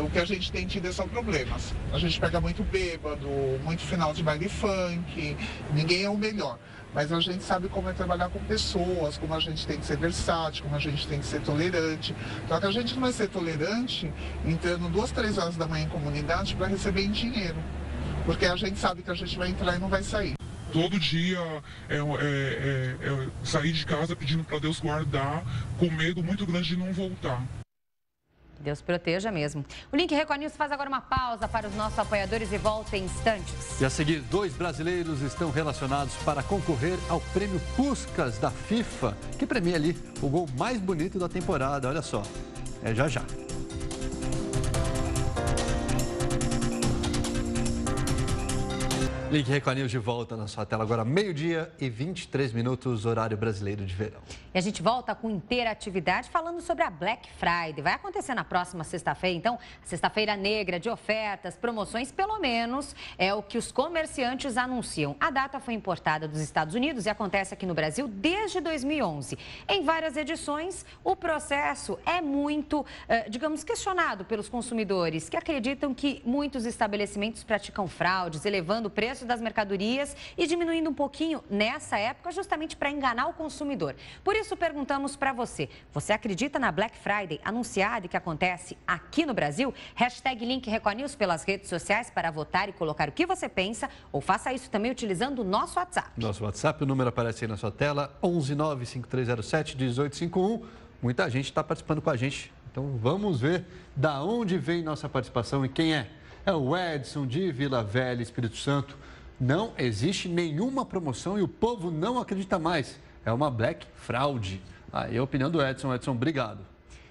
o que a gente tem tido são problemas. A gente pega muito bêbado, muito final de baile funk, ninguém é o melhor. Mas a gente sabe como é trabalhar com pessoas, como a gente tem que ser versátil, como a gente tem que ser tolerante. Só que a gente não vai ser tolerante entrando 2, 3 horas da manhã em comunidade para receber em dinheiro. Porque a gente sabe que a gente vai entrar e não vai sair. Todo dia sair de casa pedindo para Deus guardar, com medo muito grande de não voltar. Deus proteja mesmo. O Link Record News faz agora uma pausa para os nossos apoiadores e volta em instantes. E a seguir, 2 brasileiros estão relacionados para concorrer ao prêmio Puskás da FIFA, que premia ali o gol mais bonito da temporada. Olha só, já já. Link Record News de volta na sua tela agora, 12h23, horário brasileiro de verão. E a gente volta com interatividade falando sobre a Black Friday. Vai acontecer na próxima sexta-feira, então, sexta-feira negra de ofertas, promoções, pelo menos é o que os comerciantes anunciam. A data foi importada dos Estados Unidos e acontece aqui no Brasil desde 2011. Em várias edições, o processo é muito, digamos, questionado pelos consumidores, que acreditam que muitos estabelecimentos praticam fraudes, elevando o preço das mercadorias e diminuindo um pouquinho nessa época, justamente para enganar o consumidor. Por isso, perguntamos para você, você acredita na Black Friday anunciada e que acontece aqui no Brasil? Hashtag Link Record News pelas redes sociais para votar e colocar o que você pensa, ou faça isso também utilizando o nosso WhatsApp. Nosso WhatsApp, o número aparece aí na sua tela, 11953071851. Muita gente está participando com a gente, então vamos ver da onde vem nossa participação e quem é. É o Edson de Vila Velha, Espírito Santo. Não existe nenhuma promoção e o povo não acredita mais. É uma Black Fraude. Aí a opinião do Edson. Edson, obrigado.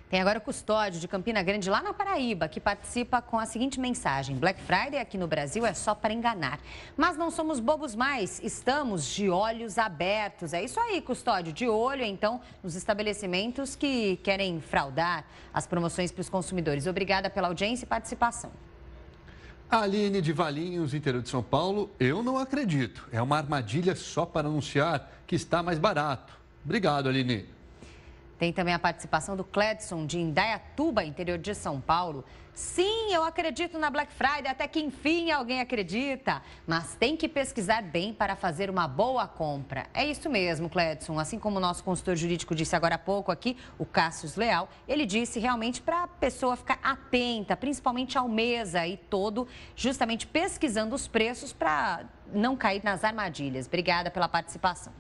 Tem agora o Custódio de Campina Grande, lá na Paraíba, que participa com a seguinte mensagem: Black Friday aqui no Brasil é só para enganar. Mas não somos bobos mais, estamos de olhos abertos. É isso aí, Custódio, de olho então nos estabelecimentos que querem fraudar as promoções para os consumidores. Obrigada pela audiência e participação. A Aline de Valinhos, interior de São Paulo, eu não acredito. É uma armadilha só para anunciar que está mais barato. Obrigado, Aline. Tem também a participação do Cledson, de Indaiatuba, interior de São Paulo. Sim, eu acredito na Black Friday, até que enfim alguém acredita. Mas tem que pesquisar bem para fazer uma boa compra. É isso mesmo, Cledson. Assim como o nosso consultor jurídico disse agora há pouco aqui, o Cássius Leal, ele disse realmente para a pessoa ficar atenta, principalmente ao mês aí todo, justamente pesquisando os preços para não cair nas armadilhas. Obrigada pela participação.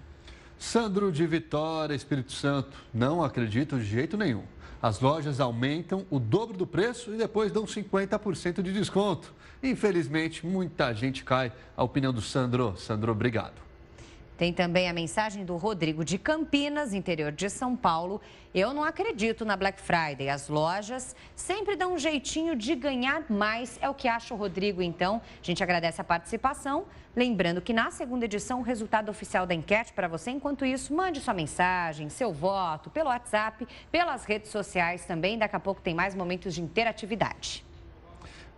Sandro de Vitória, Espírito Santo, não acredito de jeito nenhum. As lojas aumentam o dobro do preço e depois dão 50% de desconto. Infelizmente, muita gente cai. A opinião do Sandro. Sandro, obrigado. Tem também a mensagem do Rodrigo de Campinas, interior de São Paulo. Eu não acredito na Black Friday. As lojas sempre dão um jeitinho de ganhar mais. É o que acha o Rodrigo, então. A gente agradece a participação. Lembrando que na segunda edição, o resultado oficial da enquete para você. Enquanto isso, mande sua mensagem, seu voto, pelo WhatsApp, pelas redes sociais também. Daqui a pouco tem mais momentos de interatividade.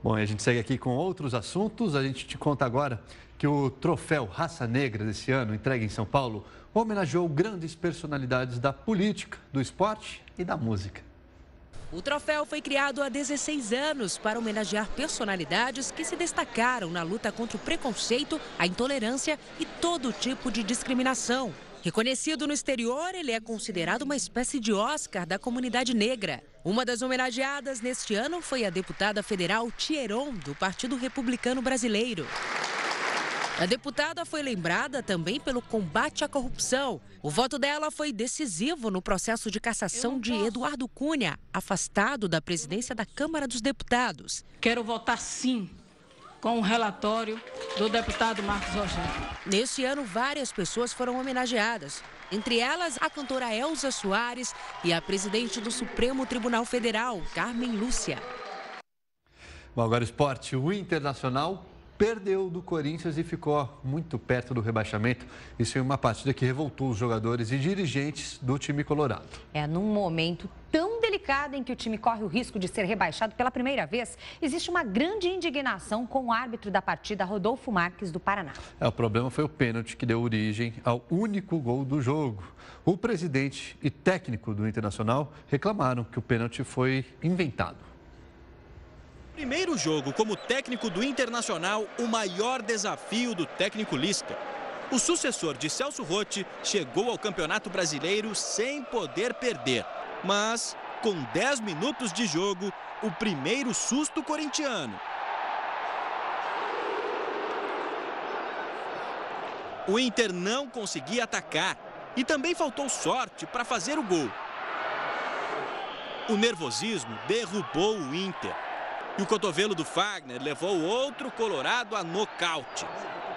Bom, e a gente segue aqui com outros assuntos. A gente te conta agora que o troféu Raça Negra desse ano, entregue em São Paulo, homenageou grandes personalidades da política, do esporte e da música. O troféu foi criado há 16 anos para homenagear personalidades que se destacaram na luta contra o preconceito, a intolerância e todo tipo de discriminação. Reconhecido no exterior, ele é considerado uma espécie de Oscar da comunidade negra. Uma das homenageadas neste ano foi a deputada federal Thieron, do Partido Republicano Brasileiro. A deputada foi lembrada também pelo combate à corrupção. O voto dela foi decisivo no processo de cassação de Eduardo Cunha, afastado da presidência da Câmara dos Deputados. Quero votar sim com o relatório do deputado Marcos Rogério. Neste ano, várias pessoas foram homenageadas. Entre elas, a cantora Elza Soares e a presidente do Supremo Tribunal Federal, Carmen Lúcia. Bom, agora esporte. O Internacional perdeu do Corinthians e ficou muito perto do rebaixamento. Isso em uma partida que revoltou os jogadores e dirigentes do time colorado. É num momento tão delicado em que o time corre o risco de ser rebaixado pela primeira vez, existe uma grande indignação com o árbitro da partida, Rodolfo Marques, do Paraná. O problema foi o pênalti que deu origem ao único gol do jogo. O presidente e técnico do Internacional reclamaram que o pênalti foi inventado. Primeiro jogo como técnico do Internacional, o maior desafio do técnico Lisca. O sucessor de Celso Rotti chegou ao Campeonato Brasileiro sem poder perder. Mas, com 10 minutos de jogo, o primeiro susto corintiano. O Inter não conseguia atacar e também faltou sorte para fazer o gol. O nervosismo derrubou o Inter. E o cotovelo do Fagner levou outro colorado a nocaute.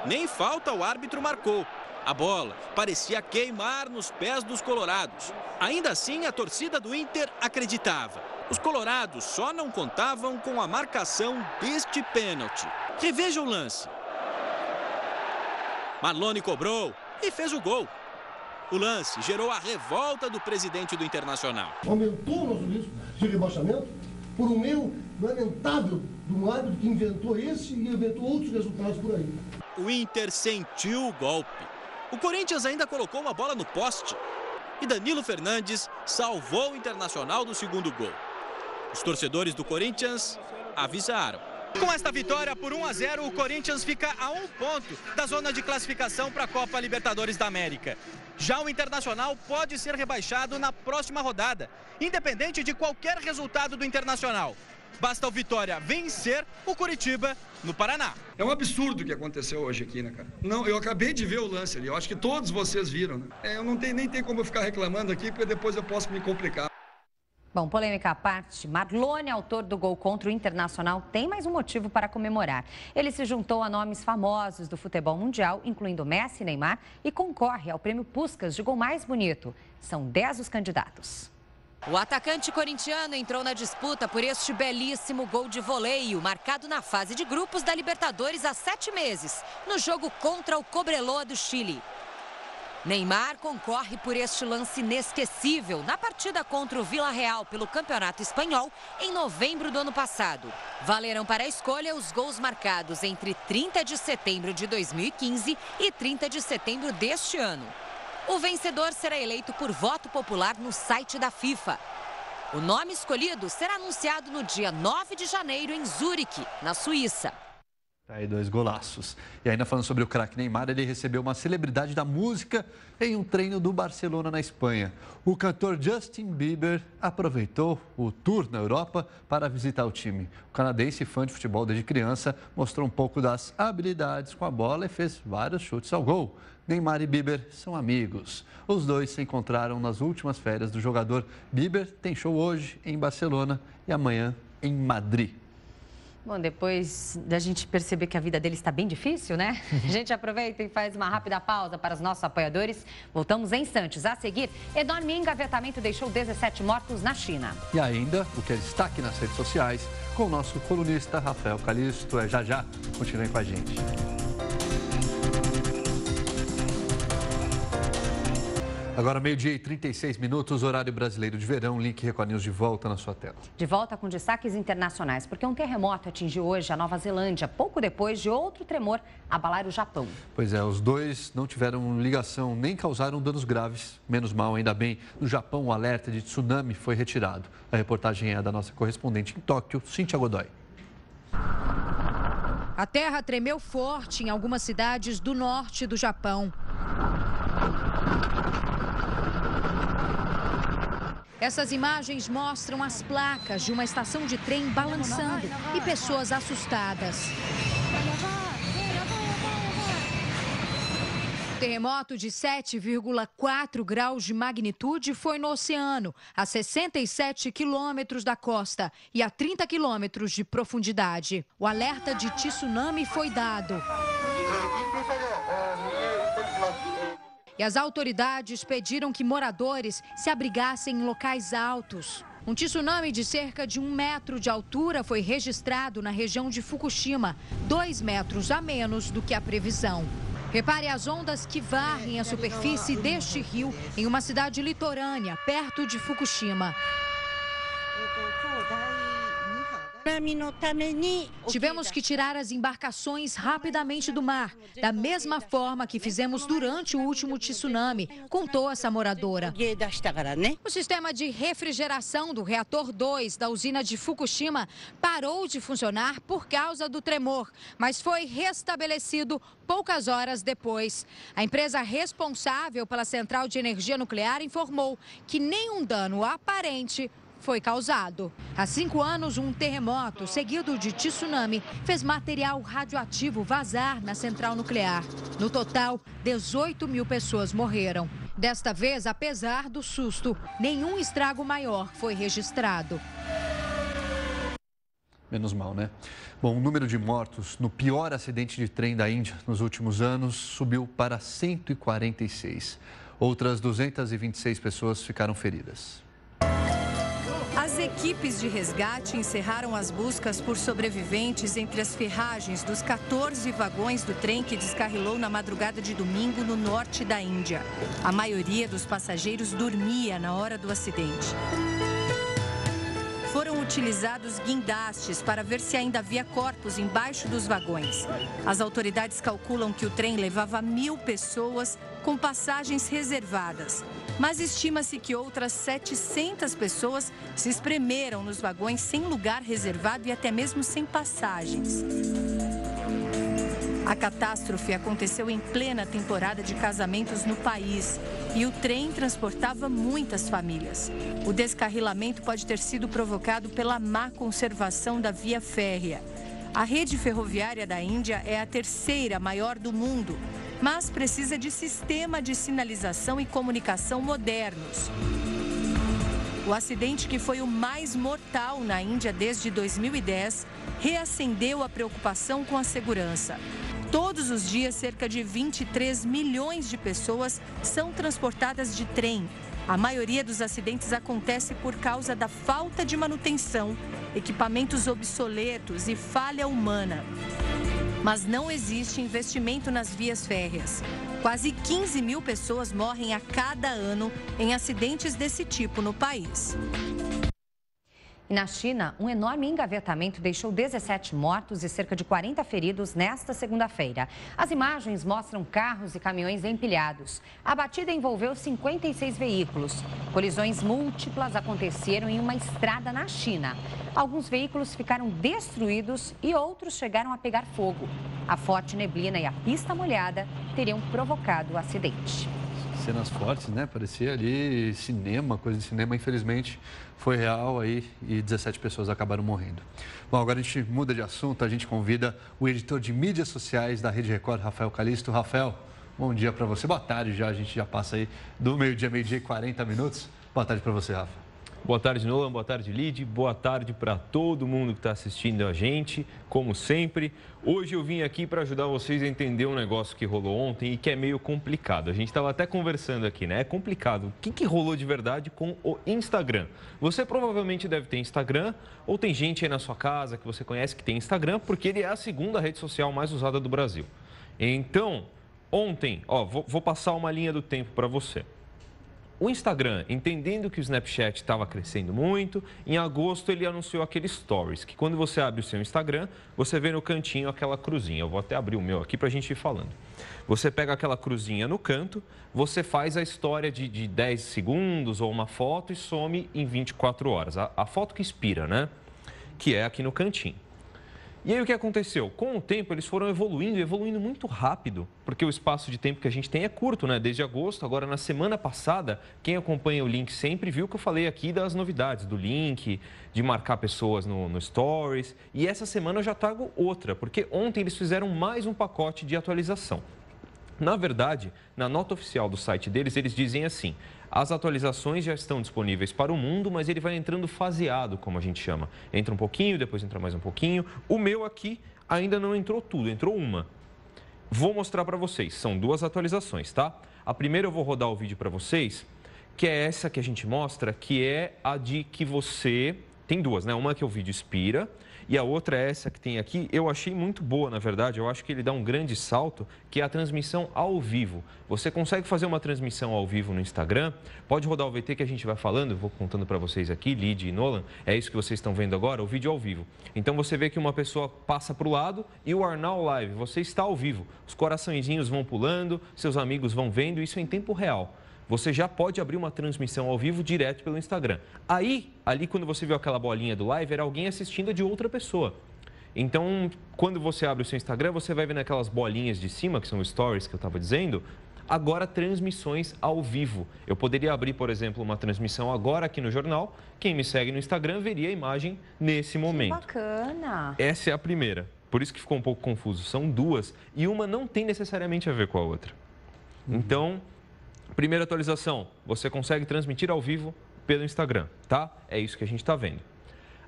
Nem falta o árbitro marcou. A bola parecia queimar nos pés dos colorados. Ainda assim, a torcida do Inter acreditava. Os colorados só não contavam com a marcação deste pênalti. Reveja o lance. Marlone cobrou e fez o gol. O lance gerou a revolta do presidente do Internacional. Aumentou o nosso risco de rebaixamento por um erro lamentável de um árbitro que inventou esse e inventou outros resultados por aí. O Inter sentiu o golpe. O Corinthians ainda colocou uma bola no poste. E Danilo Fernandes salvou o Internacional do segundo gol. Os torcedores do Corinthians avisaram. Com esta vitória por 1-0, o Corinthians fica a 1 ponto da zona de classificação para a Copa Libertadores da América. Já o Internacional pode ser rebaixado na próxima rodada, independente de qualquer resultado do Internacional. Basta o Vitória vencer o Curitiba no Paraná. É um absurdo o que aconteceu hoje aqui, né, cara? Não, eu acabei de ver o lance ali, eu acho que todos vocês viram, né? Eu não tenho, nem tem como eu ficar reclamando aqui, porque depois eu posso me complicar. Bom, polêmica à parte, Marlone, autor do gol contra o Internacional, tem mais um motivo para comemorar. Ele se juntou a nomes famosos do futebol mundial, incluindo Messi e Neymar, e concorre ao prêmio Puskás de gol mais bonito. São 10 os candidatos. O atacante corintiano entrou na disputa por este belíssimo gol de voleio, marcado na fase de grupos da Libertadores há 7 meses, no jogo contra o Cobreloa do Chile. Neymar concorre por este lance inesquecível na partida contra o Vila Real pelo Campeonato Espanhol em novembro do ano passado. Valeram para a escolha os gols marcados entre 30 de setembro de 2015 e 30 de setembro deste ano. O vencedor será eleito por voto popular no site da FIFA. O nome escolhido será anunciado no dia 9 de janeiro em Zurique, na Suíça. Aí 2 golaços. E ainda falando sobre o craque Neymar, ele recebeu uma celebridade da música em um treino do Barcelona na Espanha. O cantor Justin Bieber aproveitou o tour na Europa para visitar o time. O canadense, fã de futebol desde criança, mostrou um pouco das habilidades com a bola e fez vários chutes ao gol. Neymar e Bieber são amigos. Os dois se encontraram nas últimas férias do jogador. Bieber tem show hoje em Barcelona e amanhã em Madrid. Bom, depois da gente perceber que a vida dele está bem difícil, né? A gente aproveita e faz uma rápida pausa para os nossos apoiadores. Voltamos em instantes. A seguir, enorme engavetamento deixou 17 mortos na China. E ainda, o que é destaque nas redes sociais, com o nosso colunista Rafael Calisto. É já. Continuem com a gente. Agora, 12h36, horário brasileiro de verão. Link Record News de volta na sua tela. De volta com destaques internacionais, porque um terremoto atingiu hoje a Nova Zelândia, pouco depois de outro tremor abalar o Japão. Pois é, os dois não tiveram ligação nem causaram danos graves. Menos mal, ainda bem. No Japão, o alerta de tsunami foi retirado. A reportagem é da nossa correspondente em Tóquio, Cíntia Godoy. A terra tremeu forte em algumas cidades do norte do Japão. Essas imagens mostram as placas de uma estação de trem balançando e pessoas assustadas. O terremoto de 7,4 graus de magnitude foi no oceano, a 67 quilômetros da costa e a 30 quilômetros de profundidade. O alerta de tsunami foi dado. E as autoridades pediram que moradores se abrigassem em locais altos. Um tsunami de cerca de 1 metro de altura foi registrado na região de Fukushima, 2 metros a menos do que a previsão. Repare as ondas que varrem a superfície deste rio em uma cidade litorânea, perto de Fukushima. Tivemos que tirar as embarcações rapidamente do mar, da mesma forma que fizemos durante o último tsunami, contou essa moradora. O sistema de refrigeração do reator 2 da usina de Fukushima parou de funcionar por causa do tremor, mas foi restabelecido poucas horas depois. A empresa responsável pela central de energia nuclear informou que nenhum dano aparente foi causado. Há 5 anos, um terremoto seguido de tsunami fez material radioativo vazar na central nuclear. No total, 18 mil pessoas morreram. Desta vez, apesar do susto, nenhum estrago maior foi registrado. Menos mal, né? Bom, o número de mortos no pior acidente de trem da Índia nos últimos anos subiu para 146. Outras 226 pessoas ficaram feridas. As equipes de resgate encerraram as buscas por sobreviventes entre as ferragens dos 14 vagões do trem que descarrilou na madrugada de domingo no norte da Índia. A maioria dos passageiros dormia na hora do acidente. Foram utilizados guindastes para ver se ainda havia corpos embaixo dos vagões. As autoridades calculam que o trem levava 1.000 pessoas com passagens reservadas. Mas estima-se que outras 700 pessoas se espremeram nos vagões sem lugar reservado e até mesmo sem passagens. A catástrofe aconteceu em plena temporada de casamentos no país e o trem transportava muitas famílias. O descarrilamento pode ter sido provocado pela má conservação da via férrea. A rede ferroviária da Índia é a terceira maior do mundo, mas precisa de sistema de sinalização e comunicação modernos. O acidente, que foi o mais mortal na Índia desde 2010, reacendeu a preocupação com a segurança. Todos os dias, cerca de 23 milhões de pessoas são transportadas de trem. A maioria dos acidentes acontece por causa da falta de manutenção, equipamentos obsoletos e falha humana. Mas não existe investimento nas vias férreas. Quase 15.000 pessoas morrem a cada ano em acidentes desse tipo no país. E na China, um enorme engavetamento deixou 17 mortos e cerca de 40 feridos nesta segunda-feira. As imagens mostram carros e caminhões empilhados. A batida envolveu 56 veículos. Colisões múltiplas aconteceram em uma estrada na China. Alguns veículos ficaram destruídos e outros chegaram a pegar fogo. A forte neblina e a pista molhada teriam provocado o acidente. Cenas fortes, né? Parecia ali cinema, coisa de cinema. Infelizmente, foi real aí e 17 pessoas acabaram morrendo. Bom, agora a gente muda de assunto. A gente convida o editor de mídias sociais da Rede Record, Rafael Calisto. Rafael, bom dia para você. Boa tarde já. A gente já passa aí do meio-dia e 40 minutos. Boa tarde para você, Rafa. Boa tarde, Nolan. Boa tarde, Lid. Boa tarde para todo mundo que está assistindo a gente, como sempre. Hoje eu vim aqui para ajudar vocês a entender um negócio que rolou ontem e que é meio complicado. A gente estava até conversando aqui, né? É complicado. O que rolou de verdade com o Instagram? Você provavelmente deve ter Instagram ou tem gente aí na sua casa que você conhece que tem Instagram, porque ele é a segunda rede social mais usada do Brasil. Então, ontem, vou passar uma linha do tempo para você. O Instagram, entendendo que o Snapchat estava crescendo muito, em agosto ele anunciou aqueles stories, que quando você abre o seu Instagram, você vê no cantinho aquela cruzinha. Eu vou até abrir o meu aqui para a gente ir falando. Você pega aquela cruzinha no canto, você faz a história de 10 segundos ou uma foto e some em 24 horas. A foto que expira, né? Que é aqui no cantinho. E aí o que aconteceu? Com o tempo eles foram evoluindo muito rápido, porque o espaço de tempo que a gente tem é curto, né? Desde agosto. Agora, na semana passada, quem acompanha o link sempre viu que eu falei aqui das novidades, do link, de marcar pessoas no Stories. E essa semana eu já trago outra, porque ontem eles fizeram mais um pacote de atualização. Na verdade, na nota oficial do site deles, eles dizem assim: as atualizações já estão disponíveis para o mundo, mas ele vai entrando faseado, como a gente chama. Entra um pouquinho, depois entra mais um pouquinho. O meu aqui ainda não entrou tudo, entrou uma. Vou mostrar para vocês, são 2 atualizações, tá? A primeira eu vou rodar o vídeo para vocês, que é essa que a gente mostra, que é a de que você... Tem 2, né? Uma que o vídeo expira e a outra é essa que tem aqui. Eu achei muito boa, na verdade. Eu acho que ele dá um grande salto, que é a transmissão ao vivo. Você consegue fazer uma transmissão ao vivo no Instagram. Pode rodar o VT que a gente vai falando. Eu vou contando para vocês aqui, Lid e Nolan. É isso que vocês estão vendo agora, o vídeo ao vivo. Então você vê que uma pessoa passa para o lado e o Arnau Live. Você está ao vivo. Os coraçõezinhos vão pulando, seus amigos vão vendo. Isso é em tempo real. Você já pode abrir uma transmissão ao vivo direto pelo Instagram. Ali quando você viu aquela bolinha do live, era alguém assistindo de outra pessoa. Então, quando você abre o seu Instagram, você vai vendo aquelas bolinhas de cima, que são os stories que eu estava dizendo. Agora, transmissões ao vivo. Eu poderia abrir, por exemplo, uma transmissão agora aqui no jornal. Quem me segue no Instagram veria a imagem nesse momento. Que bacana! Essa é a primeira. Por isso que ficou um pouco confuso. São 2 e uma não tem necessariamente a ver com a outra. Então... Primeira atualização, você consegue transmitir ao vivo pelo Instagram, tá? É isso que a gente está vendo.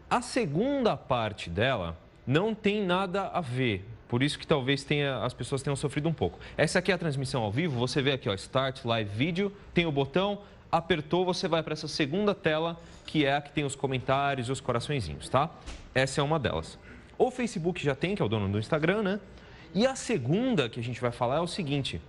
A segunda parte dela não tem nada a ver, por isso que talvez as pessoas tenham sofrido um pouco. Essa aqui é a transmissão ao vivo, você vê aqui, ó, Start Live Video, tem o botão, apertou, você vai para essa segunda tela, que é a que tem os comentários e os coraçõezinhos, tá? Essa é uma delas. O Facebook já tem, que é o dono do Instagram, né? E a segunda que a gente vai falar é o seguinte: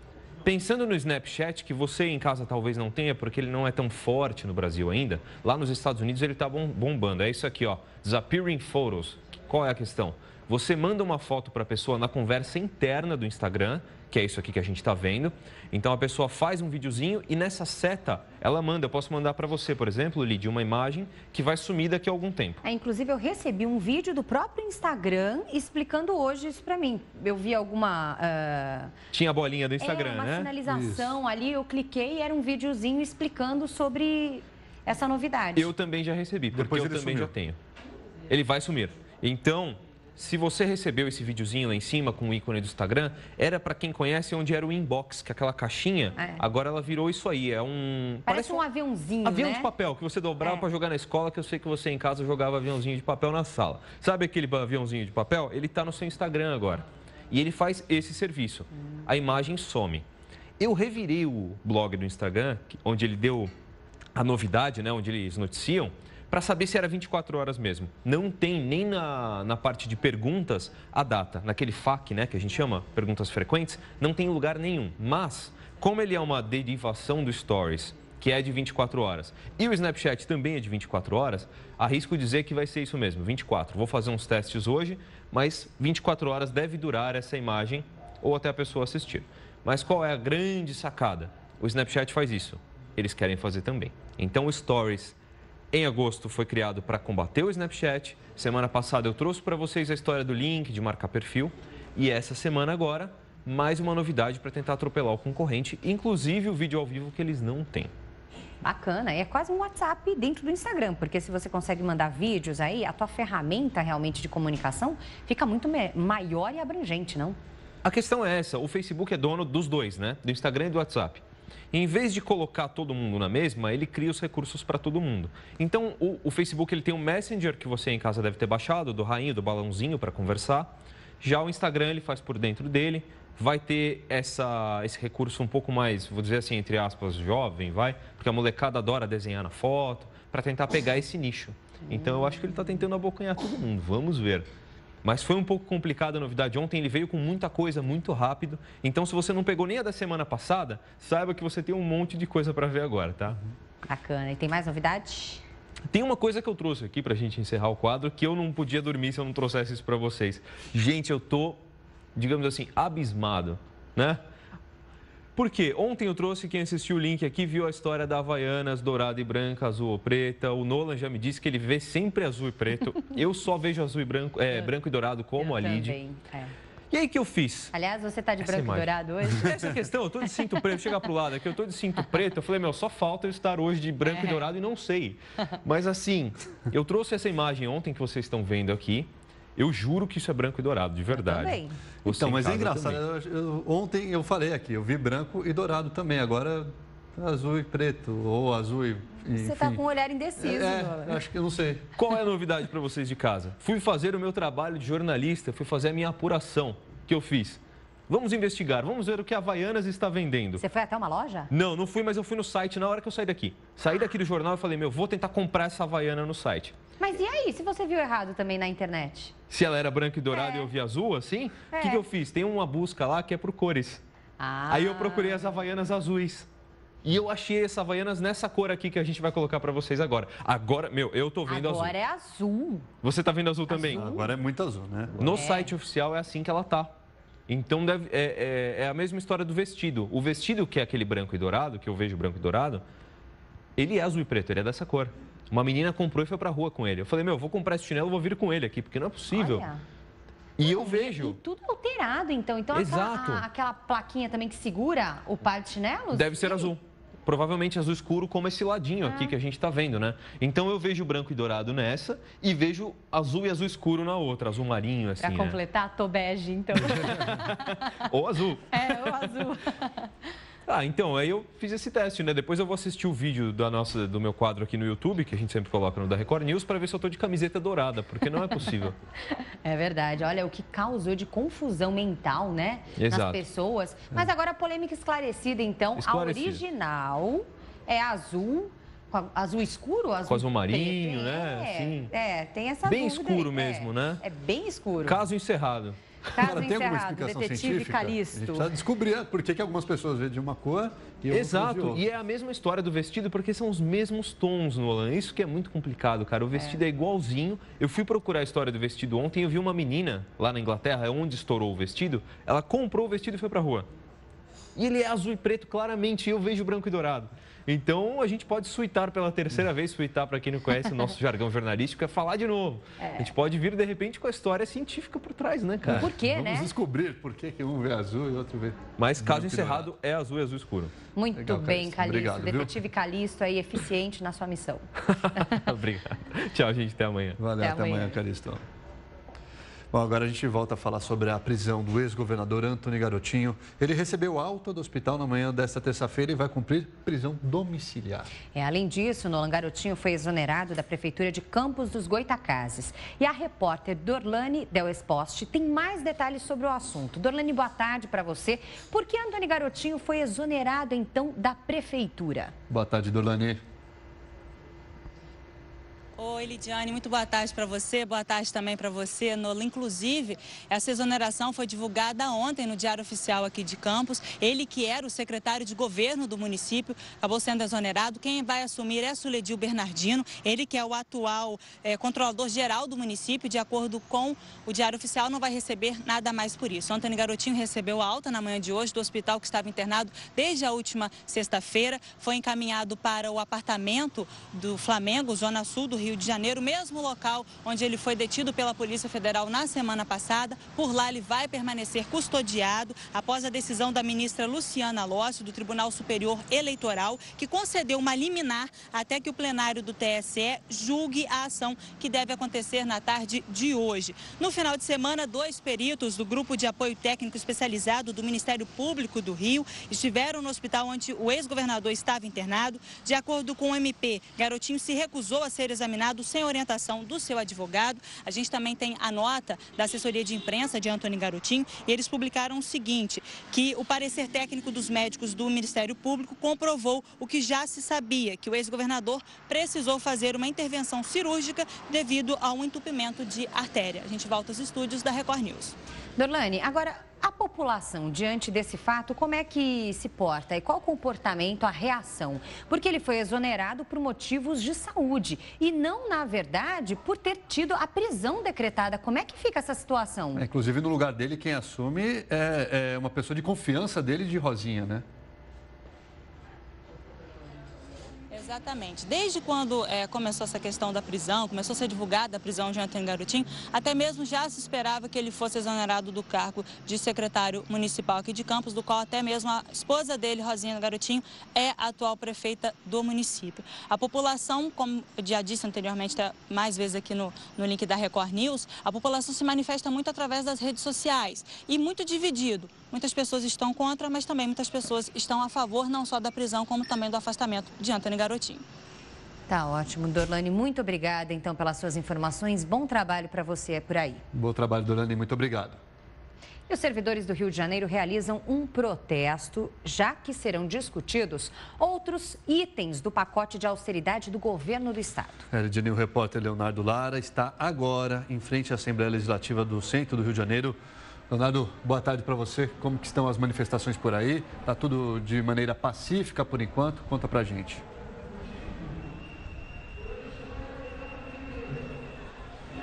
pensando no Snapchat, que você em casa talvez não tenha, porque ele não é tão forte no Brasil ainda, lá nos Estados Unidos ele está bombando. É isso aqui, ó, Disappearing Photos. Qual é a questão? Você manda uma foto para a pessoa na conversa interna do Instagram, que é isso aqui que a gente está vendo. Então, a pessoa faz um videozinho e nessa seta, ela manda. Eu posso mandar para você, por exemplo, Lidy, uma imagem que vai sumir daqui a algum tempo. Inclusive, eu recebi um vídeo do próprio Instagram explicando hoje isso para mim. Eu vi alguma... Tinha a bolinha do Instagram, uma né? sinalização Isso. ali, eu cliquei e era um videozinho explicando sobre essa novidade. Eu também já recebi, porque eu também já tenho. Ele vai sumir. Então... se você recebeu esse videozinho lá em cima com o ícone do Instagram, era para quem conhece onde era o inbox, que aquela caixinha, agora ela virou isso aí. É um... Parece um aviãozinho, avião né? de papel que você dobrava para jogar na escola, que eu sei que você em casa jogava aviãozinho de papel na sala. Sabe aquele aviãozinho de papel? Ele está no seu Instagram agora. E ele faz esse serviço. A imagem some. Eu revirei o blog do Instagram, onde ele deu a novidade, né, onde eles noticiam, para saber se era 24 horas mesmo. Não tem nem na parte de perguntas a data. Naquele FAQ, né, que a gente chama perguntas frequentes, não tem lugar nenhum. Mas, como ele é uma derivação do Stories, que é de 24 horas, e o Snapchat também é de 24 horas, arrisco dizer que vai ser isso mesmo, 24. Vou fazer uns testes hoje, mas 24 horas deve durar essa imagem ou até a pessoa assistir. Mas qual é a grande sacada? O Snapchat faz isso. Eles querem fazer também. Então, o Stories... em agosto foi criado para combater o Snapchat. Semana passada eu trouxe para vocês a história do link, de marcar perfil. E essa semana agora, mais uma novidade para tentar atropelar o concorrente, inclusive o vídeo ao vivo que eles não têm. Bacana, é quase um WhatsApp dentro do Instagram, porque se você consegue mandar vídeos aí, a tua ferramenta realmente de comunicação fica muito maior e abrangente, não? A questão é essa, o Facebook é dono dos dois, né? Do Instagram e do WhatsApp. Em vez de colocar todo mundo na mesma, ele cria os recursos para todo mundo. Então, o Facebook ele tem um Messenger que você em casa deve ter baixado, do rainho, do balãozinho para conversar. Já o Instagram ele faz por dentro dele. Vai ter esse recurso um pouco mais, vou dizer assim, entre aspas, jovem, vai? Porque a molecada adora desenhar na foto, para tentar pegar esse nicho. Então, eu acho que ele está tentando abocanhar todo mundo. Vamos ver. Mas foi um pouco complicada a novidade. Ontem ele veio com muita coisa, muito rápido. Então, se você não pegou nem a da semana passada, saiba que você tem um monte de coisa para ver agora, tá? Bacana. E tem mais novidade? Tem uma coisa que eu trouxe aqui para a gente encerrar o quadro, que eu não podia dormir se eu não trouxesse isso para vocês. Gente, eu tô, digamos assim, abismado, né? Porque ontem eu trouxe, quem assistiu o link aqui, viu a história da Havaianas, dourada e branca, azul ou preta. O Nolan já me disse que ele vê sempre azul e preto. Eu só vejo azul e branco, branco e dourado como a Lidy. E aí que eu fiz? Aliás, você tá de branco e dourado hoje? Essa questão, eu tô de cinto preto, chegar pro lado aqui, eu tô de cinto preto. Eu falei, só falta eu estar hoje de branco e dourado e não sei. Mas assim, eu trouxe essa imagem ontem que vocês estão vendo aqui. Eu juro que isso é branco e dourado, de verdade. Eu também. Então, mas é engraçado. Ontem eu falei aqui, eu vi branco e dourado também. Agora, azul e preto, ou azul e... enfim. Você está com um olhar indeciso. Acho que eu não sei. Qual é a novidade para vocês de casa? Fui fazer o meu trabalho de jornalista, fui fazer a minha apuração que eu fiz. Vamos investigar, vamos ver o que a Havaianas está vendendo. Você foi até uma loja? Não, não fui, mas eu fui no site na hora que eu saí daqui. Saí daqui do jornal e falei, vou tentar comprar essa Havaiana no site. Mas e aí, se você viu errado também na internet? Se ela era branca e dourada e eu vi azul, assim, o que eu fiz? Tem uma busca lá que é por cores. Aí eu procurei as Havaianas azuis. E eu achei essa Havaianas nessa cor aqui que a gente vai colocar pra vocês agora. Agora, eu tô vendo azul. Agora é azul. Você tá vendo azul também? Agora é muito azul, né? No site oficial é assim que ela tá. Então, é a mesma história do vestido. O vestido, que é aquele branco e dourado, que eu vejo branco e dourado, ele é azul e preto, ele é dessa cor. Uma menina comprou e foi pra rua com ele. Eu falei, vou comprar esse chinelo, vou vir com ele aqui, porque não é possível. Olha. E eu vejo. E tudo alterado, então. Então, aquela plaquinha também que segura o par de chinelos? Deve ser azul. Provavelmente azul escuro, como esse ladinho aqui que a gente tá vendo, né? Então, eu vejo branco e dourado nessa e vejo azul e azul escuro na outra, azul marinho, assim, Pra completar, tô bege, então. Ou azul. Ou azul. Então, aí eu fiz esse teste, né? Depois eu vou assistir o vídeo do meu quadro aqui no YouTube, que a gente sempre coloca no da Record News, para ver se eu tô de camiseta dourada, porque não é possível. É verdade. Olha, o que causou de confusão mental, né? Exato. Nas pessoas. Mas agora a polêmica esclarecida, então. A original é azul, azul escuro ou azul com azul marinho, preto? né? Sim. Tem essa bem dúvida escuro aí. mesmo, né? É bem escuro. Caso encerrado. Caso Tem alguma encerrado, explicação detetive científica? Calixto. A gente precisa descobrir por que algumas pessoas veem de uma cor e outras de Exato, outra. e é a mesma história do vestido, porque são os mesmos tons, Nolan. Isso que é muito complicado, cara. O vestido é igualzinho. Eu fui procurar a história do vestido ontem e eu vi uma menina lá na Inglaterra, onde estourou o vestido. Ela comprou o vestido e foi pra rua. E ele é azul e preto claramente, e eu vejo branco e dourado. Então, a gente pode suitar pela terceira vez. Suitar, para quem não conhece o nosso jargão jornalístico, é falar de novo. A gente pode vir, de repente, com a história científica por trás, né, cara? Por quê, né? Vamos descobrir por que um vê azul e outro vê... Mas, caso encerrado, é azul e azul escuro. Muito Legal, bem, Calixto. Obrigado, Detetive Calixto aí, eficiente na sua missão. Obrigado. Tchau, gente. Até amanhã. Valeu, até amanhã, Calixto. Bom, agora a gente volta a falar sobre a prisão do ex-governador Antony Garotinho. Ele recebeu alta do hospital na manhã desta terça-feira e vai cumprir prisão domiciliar. Além disso, Nolan Garotinho foi exonerado da Prefeitura de Campos dos Goytacazes. E a repórter Dorlane Del Esposte tem mais detalhes sobre o assunto. Dorlane, boa tarde para você. Por que Antony Garotinho foi exonerado, então, da Prefeitura? Boa tarde, Dorlane. Oi, Lidiane, muito boa tarde para você, boa tarde também para você, Nolan. Inclusive, essa exoneração foi divulgada ontem no Diário Oficial aqui de Campos. Ele, que era o secretário de governo do município, acabou sendo exonerado. Quem vai assumir é Suledil Bernardino, ele que é o atual controlador-geral do município. De acordo com o Diário Oficial, não vai receber nada mais por isso. Antony Garotinho recebeu alta na manhã de hoje do hospital que estava internado desde a última sexta-feira. Foi encaminhado para o apartamento do Flamengo, Zona Sul do Rio de Janeiro, mesmo local onde ele foi detido pela Polícia Federal na semana passada. Por lá ele vai permanecer custodiado após a decisão da ministra Luciana Lócio, do Tribunal Superior Eleitoral, que concedeu uma liminar até que o plenário do TSE julgue a ação que deve acontecer na tarde de hoje. No final de semana, 2 peritos do Grupo de Apoio Técnico Especializado do Ministério Público do Rio estiveram no hospital onde o ex-governador estava internado. De acordo com o MP, Garotinho se recusou a ser examinado sem orientação do seu advogado. A gente também tem a nota da assessoria de imprensa de Antony Garotinho e eles publicaram o seguinte, que o parecer técnico dos médicos do Ministério Público comprovou o que já se sabia, que o ex-governador precisou fazer uma intervenção cirúrgica devido a um entupimento de artéria. A gente volta aos estúdios da Record News. Dorlane, agora, a população, diante desse fato, como é que se porta? E qual o comportamento, a reação? Porque ele foi exonerado por motivos de saúde e não, na verdade, por ter tido a prisão decretada. Como é que fica essa situação? Inclusive, no lugar dele, quem assume é uma pessoa de confiança dele, de Rosinha, né? Exatamente. Desde quando começou essa questão da prisão, começou a ser divulgada a prisão de Antony Garotinho, até mesmo já se esperava que ele fosse exonerado do cargo de secretário municipal aqui de Campos, do qual até mesmo a esposa dele, Rosinha Garotinho, é a atual prefeita do município. A população, como eu já disse anteriormente, mais vezes aqui no link da Record News, a população se manifesta muito através das redes sociais e muito dividido. Muitas pessoas estão contra, mas também muitas pessoas estão a favor não só da prisão, como também do afastamento de Antony Garotinho. Tá ótimo, Dorlane. Muito obrigada, então, pelas suas informações. Bom trabalho para você por aí. Bom trabalho, Dorlane. Muito obrigado. E os servidores do Rio de Janeiro realizam um protesto, já que serão discutidos outros itens do pacote de austeridade do governo do estado. O repórter Leonardo Lara está agora em frente à Assembleia Legislativa do Centro do Rio de Janeiro. Leonardo, boa tarde para você. Como que estão as manifestações por aí? Está tudo de maneira pacífica por enquanto? Conta para a gente.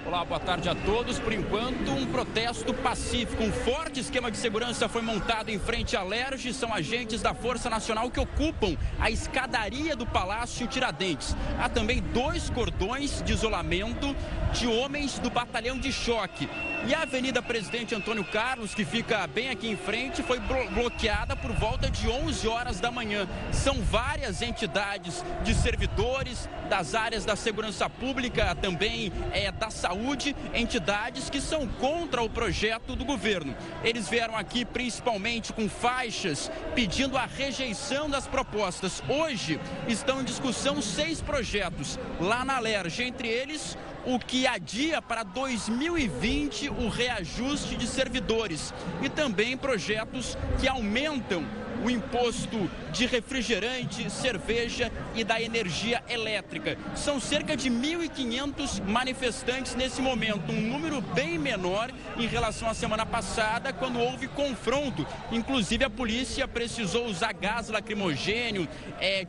Olá, boa tarde a todos. Por enquanto, um protesto pacífico. Um forte esquema de segurança foi montado em frente à Alerj. São agentes da Força Nacional que ocupam a escadaria do Palácio Tiradentes. Há também 2 cordões de isolamento de homens do batalhão de choque. E a Avenida Presidente Antônio Carlos, que fica bem aqui em frente, foi bloqueada por volta de 11 horas da manhã. São várias entidades de servidores das áreas da segurança pública, também da saúde, entidades que são contra o projeto do governo. Eles vieram aqui principalmente com faixas pedindo a rejeição das propostas. Hoje estão em discussão 6 projetos lá na Alerj, entre eles o que adia para 2020 o reajuste de servidores e também projetos que aumentam o imposto de refrigerante, cerveja e da energia elétrica. São cerca de 1.500 manifestantes nesse momento, um número bem menor em relação à semana passada, quando houve confronto. Inclusive, a polícia precisou usar gás lacrimogênio,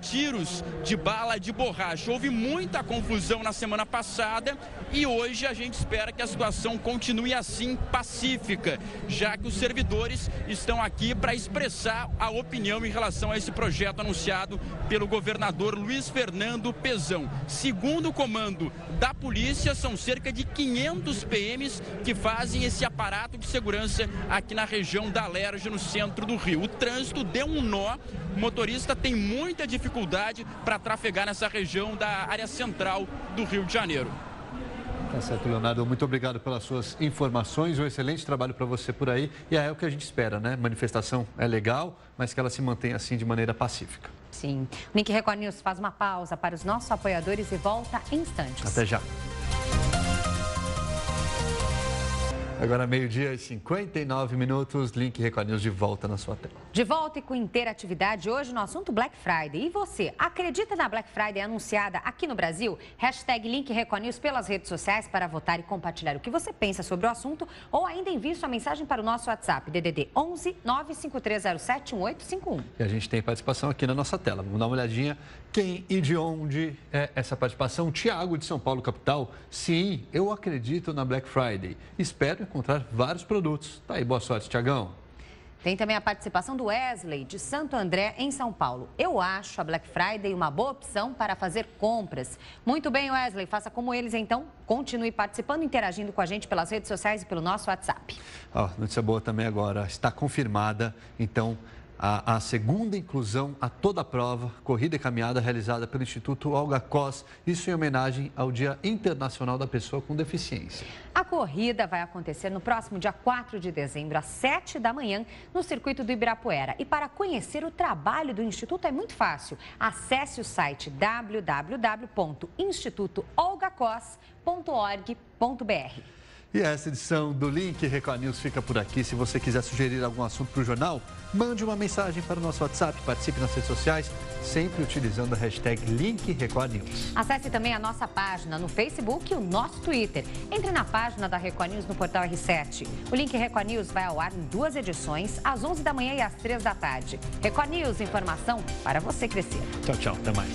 tiros de bala de borracha. Houve muita confusão na semana passada e hoje a gente espera que a situação continue assim, pacífica, já que os servidores estão aqui para expressar a opinião em relação a esse projeto anunciado pelo governador Luiz Fernando Pezão. Segundo o comando da polícia, são cerca de 500 PMs que fazem esse aparato de segurança aqui na região da Alerj, no centro do Rio. O trânsito deu um nó, o motorista tem muita dificuldade para trafegar nessa região da área central do Rio de Janeiro. Tá certo, Leonardo. Muito obrigado pelas suas informações. Um excelente trabalho para você por aí. E é o que a gente espera, né? Manifestação é legal, mas que ela se mantenha assim de maneira pacífica. Sim. O Link Record News faz uma pausa para os nossos apoiadores e volta em instantes. Até já. Agora, 12h59, Link Record News de volta na sua tela. De volta e com interatividade, hoje no assunto Black Friday. E você, acredita na Black Friday anunciada aqui no Brasil? Hashtag Link Record News pelas redes sociais para votar e compartilhar o que você pensa sobre o assunto. Ou ainda envie sua mensagem para o nosso WhatsApp, DDD 11 95307 1851. E a gente tem participação aqui na nossa tela. Vamos dar uma olhadinha quem e de onde é essa participação. Tiago, de São Paulo, capital. Sim, eu acredito na Black Friday. Espero encontrar vários produtos. Tá aí, boa sorte, Tiagão. Tem também a participação do Wesley, de Santo André, em São Paulo. Eu acho a Black Friday uma boa opção para fazer compras. Muito bem, Wesley, faça como eles, então. Continue participando, interagindo com a gente pelas redes sociais e pelo nosso WhatsApp. Notícia boa também agora. Está confirmada, então, a segunda inclusão a toda a prova, corrida e caminhada, realizada pelo Instituto Olga Cos, isso em homenagem ao Dia Internacional da Pessoa com Deficiência. A corrida vai acontecer no próximo dia 4 de dezembro, às 7 da manhã, no circuito do Ibirapuera. E para conhecer o trabalho do Instituto é muito fácil. Acesse o site www.institutoolgacos.org.br. E essa edição do Link Record News fica por aqui. Se você quiser sugerir algum assunto para o jornal, mande uma mensagem para o nosso WhatsApp, participe nas redes sociais, sempre utilizando a hashtag Link Record News. Acesse também a nossa página no Facebook e o nosso Twitter. Entre na página da Record News no portal R7. O Link Record News vai ao ar em 2 edições, às 11 da manhã e às 3 da tarde. Record News, informação para você crescer. Tchau, tchau. Até mais.